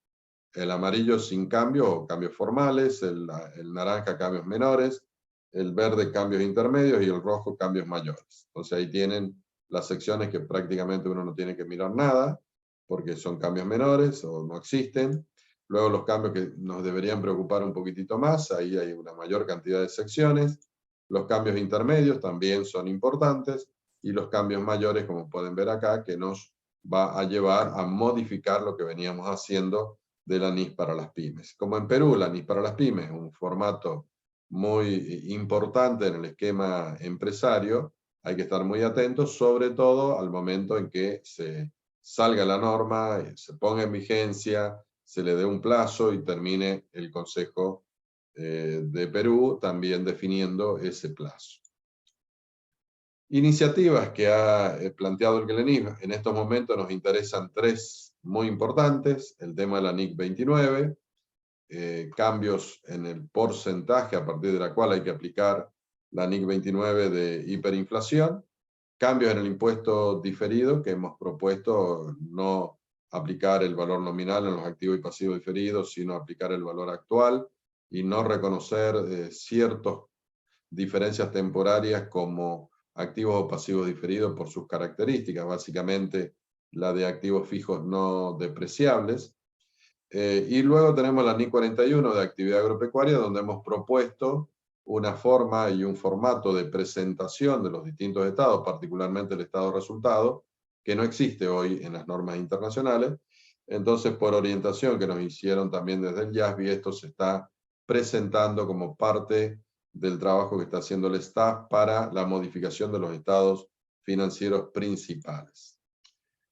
El amarillo sin cambio o cambios formales, el naranja cambios menores, el verde cambios intermedios y el rojo cambios mayores. Entonces ahí tienen las secciones que prácticamente uno no tiene que mirar nada, porque son cambios menores o no existen. Luego los cambios que nos deberían preocupar un poquitito más, ahí hay una mayor cantidad de secciones. Los cambios intermedios también son importantes, y los cambios mayores, como pueden ver acá, que nos va a llevar a modificar lo que veníamos haciendo de la NIS para las pymes. Como en Perú, la NIS para las pymes es un formato muy importante en el esquema empresario, hay que estar muy atentos, sobre todo al momento en que se salga la norma, se ponga en vigencia, se le dé un plazo y termine el Consejo de Perú también definiendo ese plazo. Iniciativas que ha planteado el GLENIF. En estos momentos nos interesan 3 muy importantes: el tema de la NIC 29, cambios en el porcentaje a partir de la cual hay que aplicar la NIC 29 de hiperinflación, cambios en el impuesto diferido, que hemos propuesto no aplicar el valor nominal en los activos y pasivos diferidos, sino aplicar el valor actual y no reconocer ciertas diferencias temporarias como activos o pasivos diferidos por sus características, básicamente la de activos fijos no depreciables. Y luego tenemos la NIC 41 de actividad agropecuaria, donde hemos propuesto una forma y un formato de presentación de los distintos estados, particularmente el estado resultado, que no existe hoy en las normas internacionales. Entonces, por orientación que nos hicieron también desde el IASBI, esto se está presentando como parte del trabajo que está haciendo el staff para la modificación de los estados financieros principales.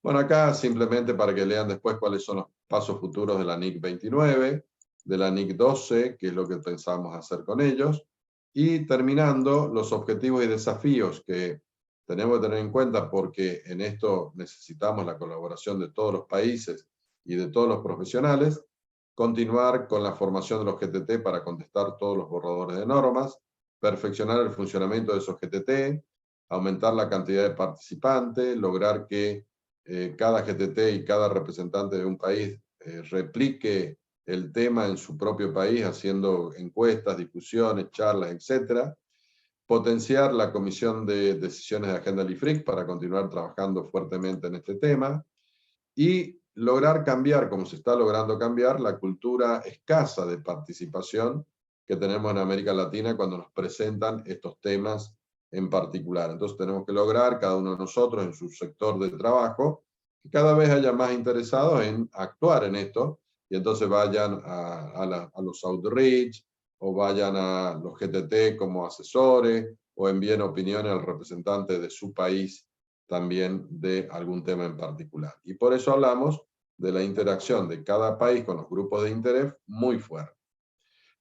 Bueno, acá simplemente para que lean después cuáles son los pasos futuros de la NIC 29, de la NIC 12, qué es lo que pensamos hacer con ellos, y terminando los objetivos y desafíos que tenemos que tener en cuenta, porque en esto necesitamos la colaboración de todos los países y de todos los profesionales. Continuar con la formación de los GTT para contestar todos los borradores de normas, perfeccionar el funcionamiento de esos GTT, aumentar la cantidad de participantes, lograr que cada GTT y cada representante de un país replique el tema en su propio país, haciendo encuestas, discusiones, charlas, etc. potenciar la Comisión de Decisiones de Agenda LIFRIC para continuar trabajando fuertemente en este tema, y lograr cambiar, como se está logrando cambiar, la cultura escasa de participación que tenemos en América Latina cuando nos presentan estos temas en particular. Entonces tenemos que lograr, cada uno de nosotros en su sector de trabajo, que cada vez haya más interesados en actuar en esto, y entonces vayan a los outreach, o vayan a los GTT como asesores, o envíen opiniones al representante de su país también de algún tema en particular. Y por eso hablamos de la interacción de cada país con los grupos de interés muy fuerte.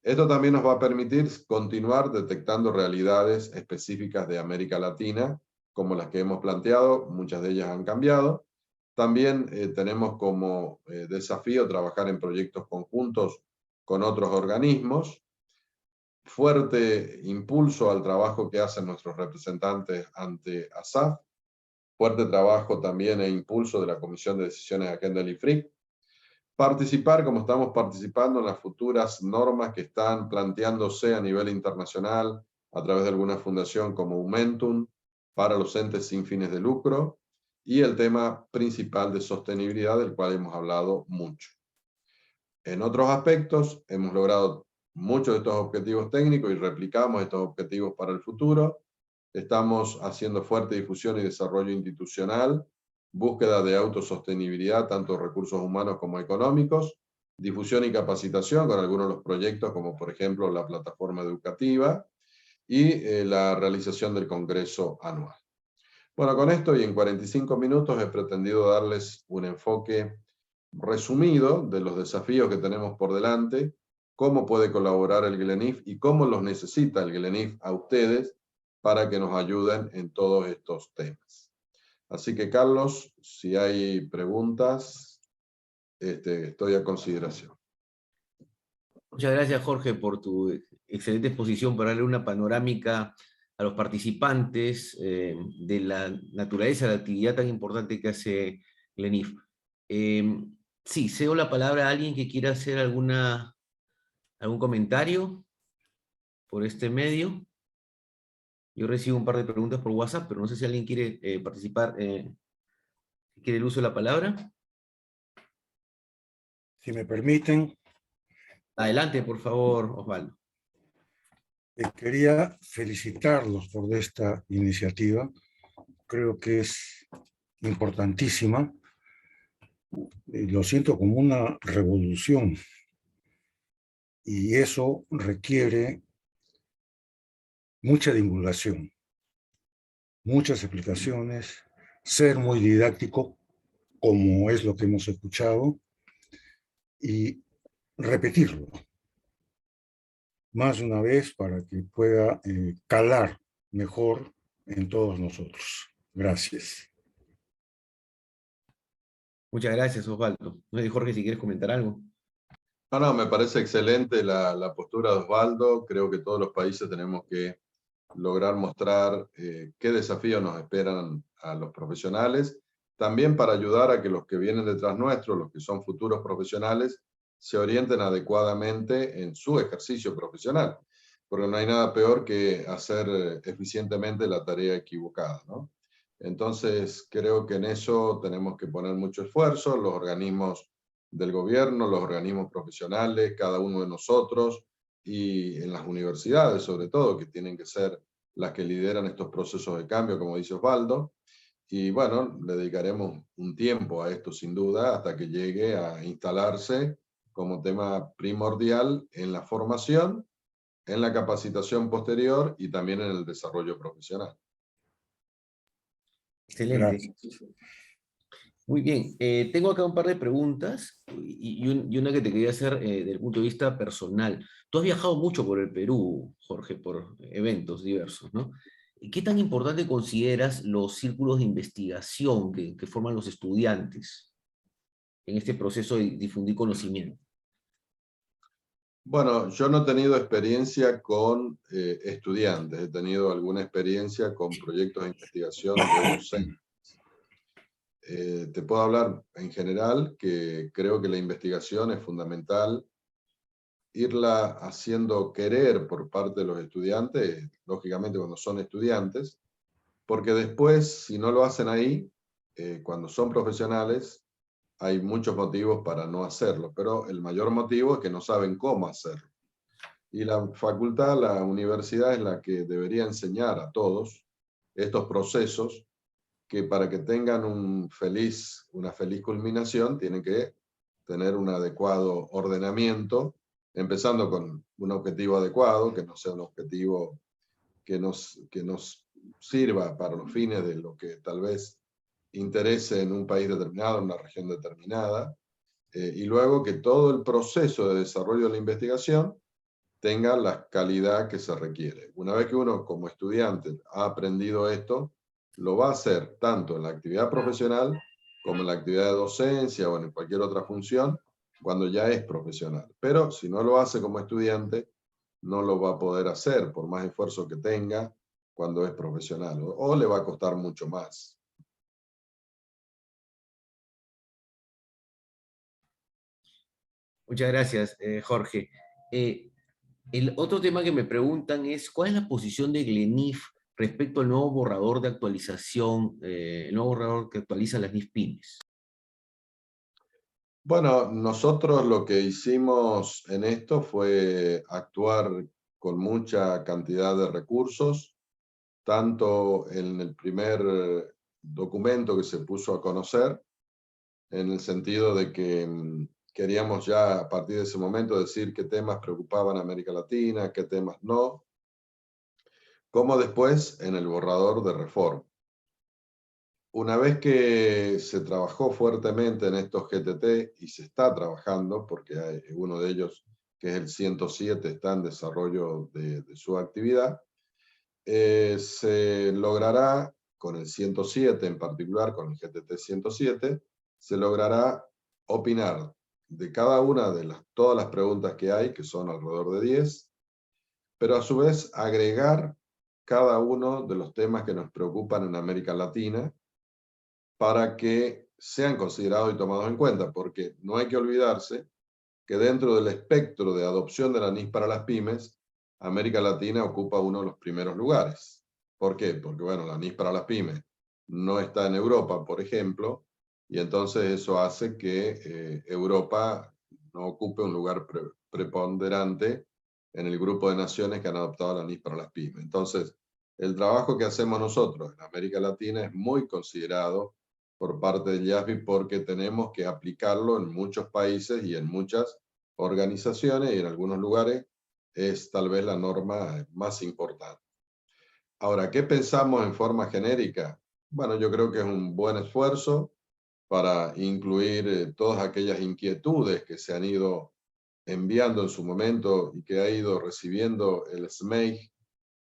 Esto también nos va a permitir continuar detectando realidades específicas de América Latina, como las que hemos planteado, muchas de ellas han cambiado. También tenemos como desafío trabajar en proyectos conjuntos con otros organismos, fuerte impulso al trabajo que hacen nuestros representantes ante ASAF, fuerte trabajo también e impulso de la Comisión de Decisiones de Agenda LIFRIC, participar como estamos participando en las futuras normas que están planteándose a nivel internacional a través de alguna fundación como Momentum para los entes sin fines de lucro, y el tema principal de sostenibilidad del cual hemos hablado mucho. En otros aspectos hemos logrado muchos de estos objetivos técnicos y replicamos estos objetivos para el futuro. Estamos haciendo fuerte difusión y desarrollo institucional, búsqueda de autosostenibilidad, tanto recursos humanos como económicos, difusión y capacitación con algunos de los proyectos, como por ejemplo la plataforma educativa, y la realización del Congreso anual. Bueno, con esto y en 45 minutos he pretendido darles un enfoque resumido de los desafíos que tenemos por delante, cómo puede colaborar el GLENIF y cómo los necesita el GLENIF a ustedes para que nos ayuden en todos estos temas. Así que, Carlos, si hay preguntas, estoy a consideración. Muchas gracias, Jorge, por tu excelente exposición para darle una panorámica a los participantes de la naturaleza de la actividad tan importante que hace GLENIF. Sí, cedo la palabra a alguien que quiera hacer algún comentario por este medio. Yo recibo un par de preguntas por WhatsApp, pero no sé si alguien quiere participar, quiere el uso de la palabra. Si me permiten. Adelante, por favor, Osvaldo. Quería felicitarlos por esta iniciativa. Creo que es importantísima. Lo siento como una revolución. Y eso requiere mucha divulgación, muchas explicaciones, ser muy didáctico, como es lo que hemos escuchado, y repetirlo más de una vez para que pueda calar mejor en todos nosotros. Gracias. Muchas gracias, Osvaldo. No sé, Jorge, si quieres comentar algo. No, me parece excelente la postura de Osvaldo. Creo que todos los países tenemos que lograr mostrar qué desafíos nos esperan a los profesionales, también para ayudar a que los que vienen detrás nuestro, los que son futuros profesionales, se orienten adecuadamente en su ejercicio profesional, porque no hay nada peor que hacer eficientemente la tarea equivocada, ¿no? Entonces, creo que en eso tenemos que poner mucho esfuerzo, los organismos del gobierno, los organismos profesionales, cada uno de nosotros, y en las universidades sobre todo, que tienen que ser las que lideran estos procesos de cambio, como dice Osvaldo. Y bueno, le dedicaremos un tiempo a esto sin duda, hasta que llegue a instalarse como tema primordial en la formación, en la capacitación posterior y también en el desarrollo profesional. Excelente. Gracias. Muy bien, tengo acá un par de preguntas y una que te quería hacer desde el punto de vista personal. Tú has viajado mucho por el Perú, Jorge, por eventos diversos, ¿no? ¿Qué tan importante consideras los círculos de investigación que forman los estudiantes en este proceso de difundir conocimiento? Bueno, yo no he tenido experiencia con estudiantes, he tenido alguna experiencia con proyectos de investigación de docentes. Te puedo hablar en general que creo que la investigación es fundamental irla haciendo querer por parte de los estudiantes, lógicamente cuando son estudiantes, porque después, si no lo hacen ahí, cuando son profesionales, hay muchos motivos para no hacerlo, pero el mayor motivo es que no saben cómo hacerlo. Y la facultad, la universidad es la que debería enseñar a todos estos procesos que para que tengan una feliz culminación tienen que tener un adecuado ordenamiento, empezando con un objetivo adecuado, que no sea un objetivo que nos sirva para los fines de lo que tal vez interese en un país determinado, en una región determinada, y luego que todo el proceso de desarrollo de la investigación tenga la calidad que se requiere. Una vez que uno como estudiante ha aprendido esto, lo va a hacer tanto en la actividad profesional como en la actividad de docencia o en cualquier otra función cuando ya es profesional. Pero si no lo hace como estudiante, no lo va a poder hacer por más esfuerzo que tenga cuando es profesional o le va a costar mucho más. Muchas gracias, Jorge. El otro tema que me preguntan es, ¿cuál es la posición de GLENIF respecto al nuevo borrador de actualización, el nuevo borrador que actualiza las NIF pymes? Bueno, nosotros lo que hicimos en esto fue actuar con mucha cantidad de recursos, tanto en el primer documento que se puso a conocer, en el sentido de que queríamos ya a partir de ese momento decir qué temas preocupaban a América Latina, qué temas no, como después en el borrador de reforma. Una vez que se trabajó fuertemente en estos GTT, y se está trabajando, porque hay uno de ellos, que es el 107, está en desarrollo de su actividad, se logrará, con el 107 en particular, con el GTT 107, se logrará opinar de cada una de todas las preguntas que hay, que son alrededor de 10, pero a su vez agregar cada uno de los temas que nos preocupan en América Latina, para que sean considerados y tomados en cuenta, porque no hay que olvidarse que dentro del espectro de adopción de la NIS para las pymes, América Latina ocupa uno de los primeros lugares. ¿Por qué? Porque, bueno, la NIS para las pymes no está en Europa, por ejemplo, y entonces eso hace que Europa no ocupe un lugar preponderante en el grupo de naciones que han adoptado la NIS para las pymes. Entonces, el trabajo que hacemos nosotros en América Latina es muy considerado por parte del IASBI porque tenemos que aplicarlo en muchos países y en muchas organizaciones y en algunos lugares es tal vez la norma más importante. Ahora, ¿qué pensamos en forma genérica? Bueno, yo creo que es un buen esfuerzo para incluir todas aquellas inquietudes que se han ido enviando en su momento y que ha ido recibiendo el SMEIG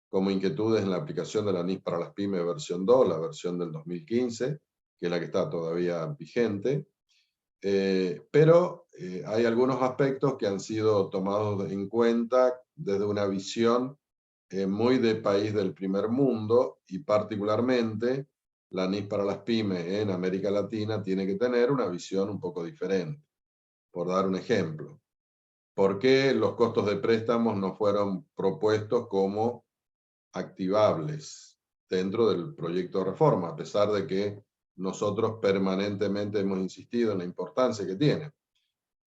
como inquietudes en la aplicación de la NIS para las pymes versión 2, la versión del 2015, que es la que está todavía vigente. Pero hay algunos aspectos que han sido tomados en cuenta desde una visión muy de país del primer mundo, y particularmente la NIS para las pymes en América Latina tiene que tener una visión un poco diferente. Por dar un ejemplo, ¿por qué los costos de préstamos no fueron propuestos como activables dentro del proyecto de reforma, a pesar de que nosotros permanentemente hemos insistido en la importancia que tiene?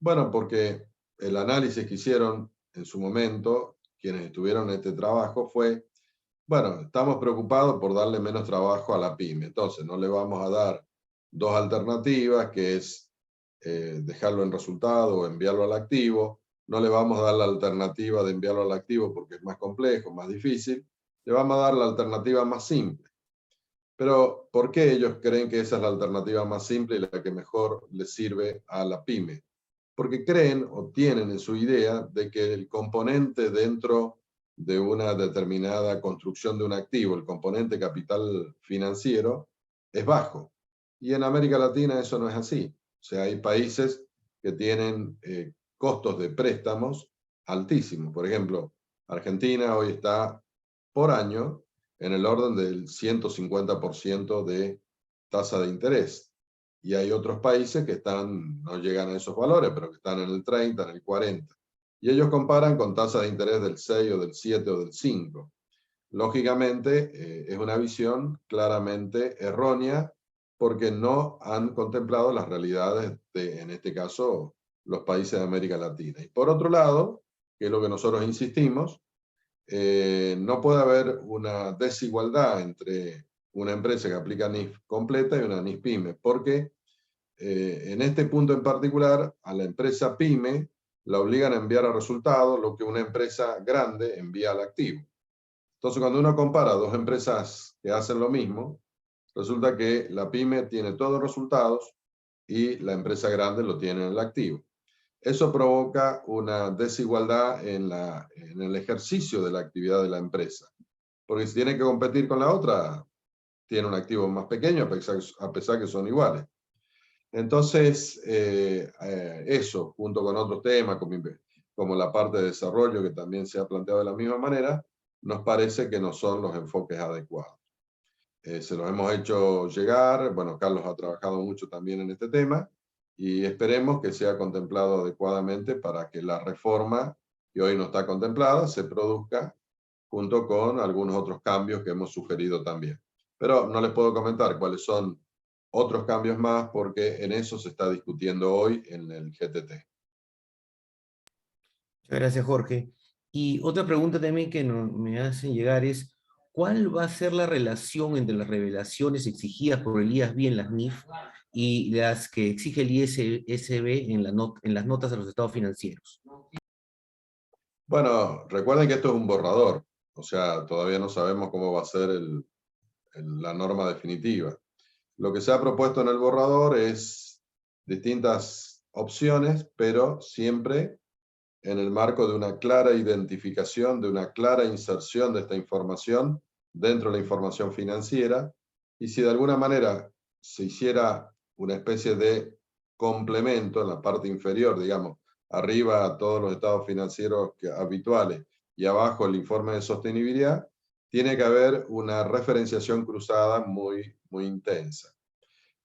Bueno, porque el análisis que hicieron en su momento, quienes estuvieron en este trabajo, fue, bueno, estamos preocupados por darle menos trabajo a la pyme, entonces no le vamos a dar dos alternativas, que es dejarlo en resultado o enviarlo al activo. No le vamos a dar la alternativa de enviarlo al activo porque es más complejo, más difícil. Le vamos a dar la alternativa más simple. Pero, ¿por qué ellos creen que esa es la alternativa más simple y la que mejor les sirve a la pyme? Porque creen o tienen en su idea de que el componente dentro de una determinada construcción de un activo, el componente capital financiero, es bajo. Y en América Latina eso no es así. O sea, hay países que tienen costos de préstamos altísimos. Por ejemplo, Argentina hoy está por año en el orden del 150% de tasa de interés. Y hay otros países que no llegan a esos valores, pero que están en el 30, en el 40. y ellos comparan con tasas de interés del 6 o del 7 o del 5. Lógicamente, es una visión claramente errónea porque no han contemplado las realidades de, en este caso, los países de América Latina. Y por otro lado, que es lo que nosotros insistimos, no puede haber una desigualdad entre una empresa que aplica NIF completa y una NIF PYME, porque en este punto en particular, a la empresa PYME la obligan a enviar a resultados lo que una empresa grande envía al activo. Entonces, cuando uno compara dos empresas que hacen lo mismo, resulta que la PYME tiene todos los resultados y la empresa grande lo tiene en el activo. Eso provoca una desigualdad en el ejercicio de la actividad de la empresa. Porque si tiene que competir con la otra, tiene un activo más pequeño, a pesar que son iguales. Entonces, eso, junto con otros temas, como la parte de desarrollo, que también se ha planteado de la misma manera, nos parece que no son los enfoques adecuados. Se los hemos hecho llegar, bueno, Carlos ha trabajado mucho también en este tema, y esperemos que sea contemplado adecuadamente para que la reforma, que hoy no está contemplada, se produzca junto con algunos otros cambios que hemos sugerido también. Pero no les puedo comentar cuáles son otros cambios más, porque en eso se está discutiendo hoy en el GTT. Muchas gracias, Jorge. Y otra pregunta también que me hacen llegar es, ¿cuál va a ser la relación entre las revelaciones exigidas por el IASB en las NIF y las que exige el ISB en las notas a los estados financieros? Bueno, recuerden que esto es un borrador, o sea, todavía no sabemos cómo va a ser la norma definitiva. Lo que se ha propuesto en el borrador es distintas opciones, pero siempre en el marco de una clara identificación, de una clara inserción de esta información dentro de la información financiera, y si de alguna manera se hiciera una especie de complemento en la parte inferior, digamos, arriba a todos los estados financieros habituales y abajo el informe de sostenibilidad, tiene que haber una referenciación cruzada muy intensa.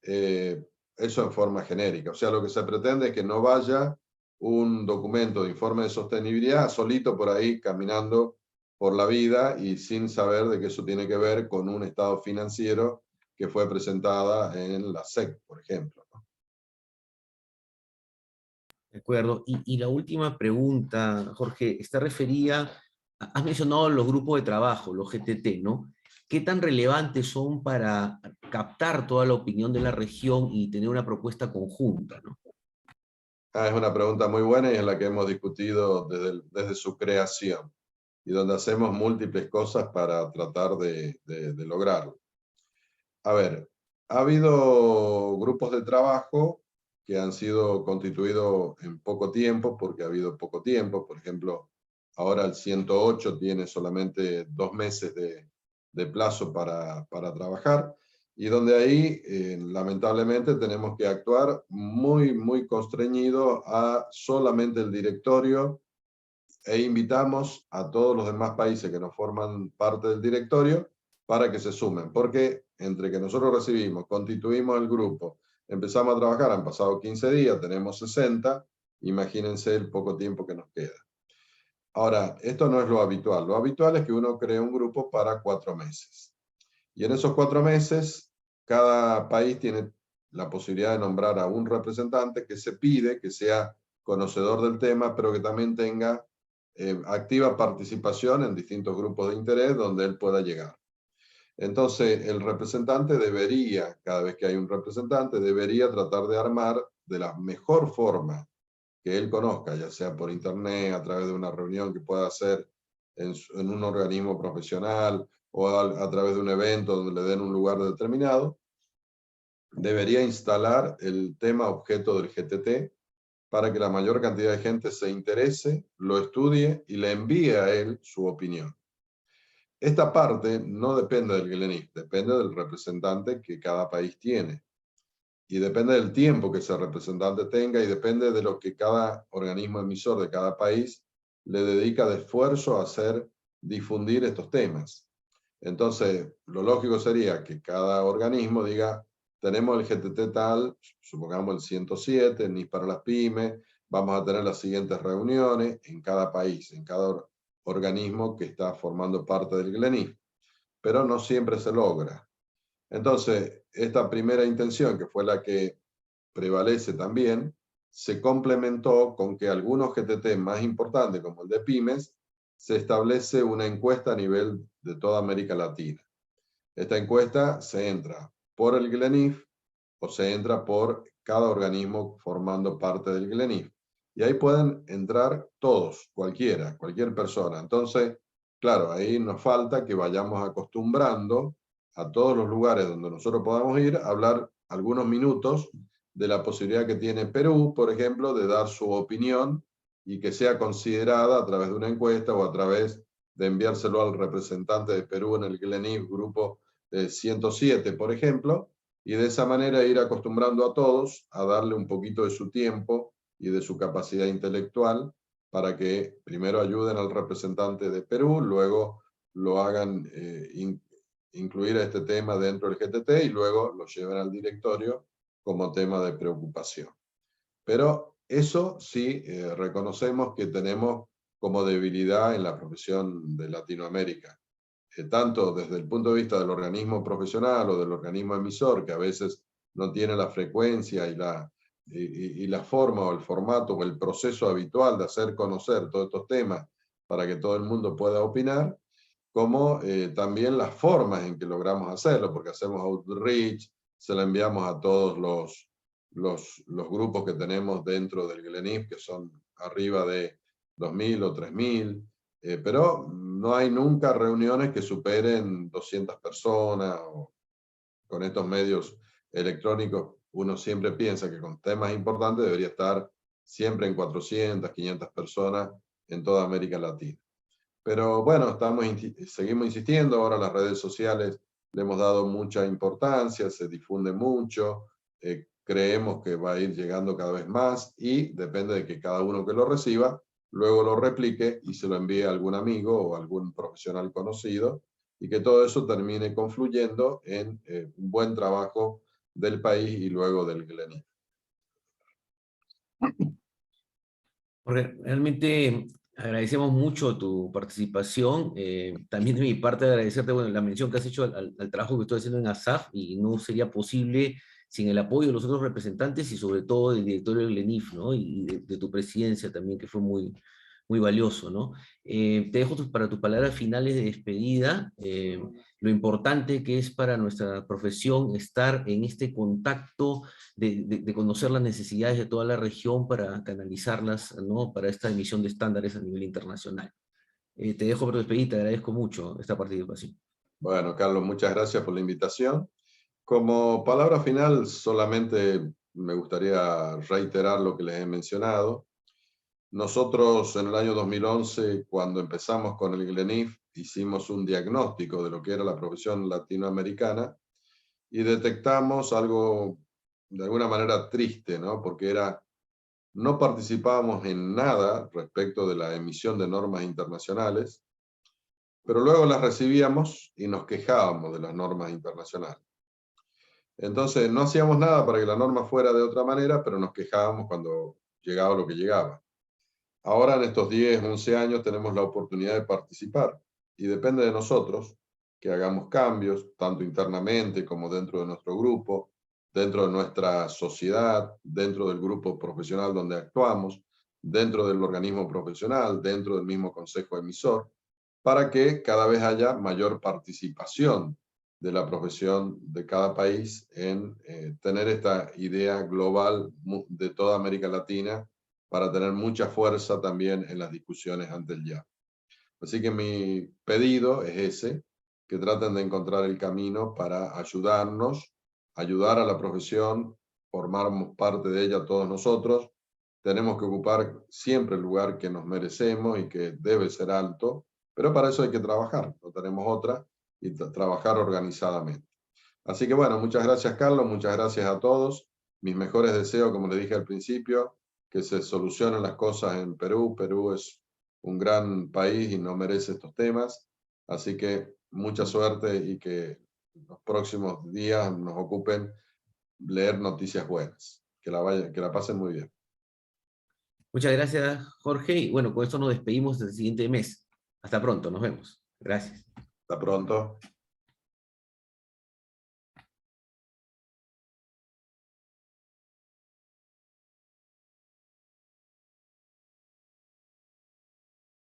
Eso en forma genérica. O sea, lo que se pretende es que no vaya un documento de informe de sostenibilidad solito por ahí caminando por la vida y sin saber de que eso tiene que ver con un estado financiero que fue presentada en la SEC, por ejemplo, ¿no? De acuerdo. Y la última pregunta, Jorge, está referida, has mencionado los grupos de trabajo, los GTT, ¿no? ¿Qué tan relevantes son para captar toda la opinión de la región y tener una propuesta conjunta, ¿no? Es una pregunta muy buena y es la que hemos discutido desde su creación y donde hacemos múltiples cosas para tratar de lograrlo. A ver, ha habido grupos de trabajo que han sido constituidos en poco tiempo, porque ha habido poco tiempo. Por ejemplo, ahora el 108 tiene solamente 2 meses de plazo para trabajar, y donde ahí, lamentablemente, tenemos que actuar muy constreñido a solamente el directorio, e invitamos a todos los demás países que no forman parte del directorio para que se sumen, porque entre que nosotros recibimos, constituimos el grupo, empezamos a trabajar, han pasado 15 días, tenemos 60, imagínense el poco tiempo que nos queda. Ahora, esto no es lo habitual es que uno cree un grupo para 4 meses. Y en esos 4 meses, cada país tiene la posibilidad de nombrar a un representante que se pide que sea conocedor del tema, pero que también tenga activa participación en distintos grupos de interés donde él pueda llegar. Entonces, el representante debería, cada vez que hay un representante, debería tratar de armar de la mejor forma que él conozca, ya sea por internet, a través de una reunión que pueda hacer en un organismo profesional o a través de un evento donde le den un lugar determinado, debería instalar el tema objeto del GTT para que la mayor cantidad de gente se interese, lo estudie y le envíe a él su opinión. Esta parte no depende del GLENIF, depende del representante que cada país tiene. Y depende del tiempo que ese representante tenga y depende de lo que cada organismo emisor de cada país le dedica de esfuerzo a hacer difundir estos temas. Entonces, lo lógico sería que cada organismo diga, tenemos el GTT tal, supongamos el 107, NIF para las pymes, vamos a tener las siguientes reuniones en cada país, en cada organismo que está formando parte del GLENIF, pero no siempre se logra. Entonces, esta primera intención, que fue la que prevalece también, se complementó con que algunos GTT más importantes, como el de pymes, se establece una encuesta a nivel de toda América Latina. Esta encuesta se entra por el GLENIF o se entra por cada organismo formando parte del GLENIF. Y ahí pueden entrar todos, cualquier persona. Entonces, claro, ahí nos falta que vayamos acostumbrando a todos los lugares donde nosotros podamos ir a hablar algunos minutos de la posibilidad que tiene Perú, por ejemplo, de dar su opinión y que sea considerada a través de una encuesta o a través de enviárselo al representante de Perú en el GLENIF grupo 107, por ejemplo, y de esa manera ir acostumbrando a todos a darle un poquito de su tiempo y de su capacidad intelectual para que primero ayuden al representante de Perú, luego lo hagan incluir a este tema dentro del GTT y luego lo lleven al directorio como tema de preocupación. Pero eso sí, reconocemos que tenemos como debilidad en la profesión de Latinoamérica. Tanto desde el punto de vista del organismo profesional o del organismo emisor, que a veces no tiene la frecuencia y la forma o el formato o el proceso habitual de hacer conocer todos estos temas para que todo el mundo pueda opinar, como también las formas en que logramos hacerlo, porque hacemos outreach, se lo enviamos a todos los grupos que tenemos dentro del GLENIF, que son arriba de 2.000 o 3.000, pero no hay nunca reuniones que superen 200 personas. O con estos medios electrónicos, uno siempre piensa que con temas importantes debería estar siempre en 400, 500 personas en toda América Latina. Pero bueno, seguimos insistiendo, ahora las redes sociales le hemos dado mucha importancia, se difunde mucho, creemos que va a ir llegando cada vez más y depende de que cada uno que lo reciba luego lo replique y se lo envíe a algún amigo o algún profesional conocido y que todo eso termine confluyendo en un buen trabajo del país y luego del GLENIF. Realmente agradecemos mucho tu participación. También de mi parte agradecerte la mención que has hecho al trabajo que estoy haciendo en ASAF, y no sería posible sin el apoyo de los otros representantes y sobre todo del directorio del GLENIF, ¿no? Y de tu presidencia también, que fue muy, muy valioso, ¿no? Te dejo para tus palabras finales de despedida, lo importante que es para nuestra profesión estar en este contacto de conocer las necesidades de toda la región para canalizarlas, ¿no? Para esta emisión de estándares a nivel internacional. Te dejo para despedir, te agradezco mucho esta participación. Bueno, Carlos, muchas gracias por la invitación. Como palabra final, solamente me gustaría reiterar lo que les he mencionado. Nosotros en el año 2011, cuando empezamos con el GLENIF, hicimos un diagnóstico de lo que era la profesión latinoamericana y detectamos algo de alguna manera triste, ¿no? Porque no participábamos en nada respecto de la emisión de normas internacionales, pero luego las recibíamos y nos quejábamos de las normas internacionales. Entonces no hacíamos nada para que la norma fuera de otra manera, pero nos quejábamos cuando llegaba lo que llegaba. Ahora en estos 10, 11 años tenemos la oportunidad de participar y depende de nosotros que hagamos cambios, tanto internamente como dentro de nuestro grupo, dentro de nuestra sociedad, dentro del grupo profesional donde actuamos, dentro del organismo profesional, dentro del mismo consejo emisor, para que cada vez haya mayor participación de la profesión de cada país en tener esta idea global de toda América Latina para tener mucha fuerza también en las discusiones ante el ya. Así que mi pedido es ese, que traten de encontrar el camino para ayudarnos, ayudar a la profesión, formamos parte de ella todos nosotros, tenemos que ocupar siempre el lugar que nos merecemos y que debe ser alto, pero para eso hay que trabajar, no tenemos otra, y trabajar organizadamente. Así que bueno, muchas gracias Carlos, muchas gracias a todos, mis mejores deseos, como les dije al principio, que se solucionen las cosas en Perú. Perú es un gran país y no merece estos temas, así que mucha suerte y que los próximos días nos ocupen leer noticias buenas. Que la pasen muy bien. Muchas gracias, Jorge. Y bueno, con esto nos despedimos del siguiente mes. Hasta pronto, nos vemos. Gracias. Hasta pronto.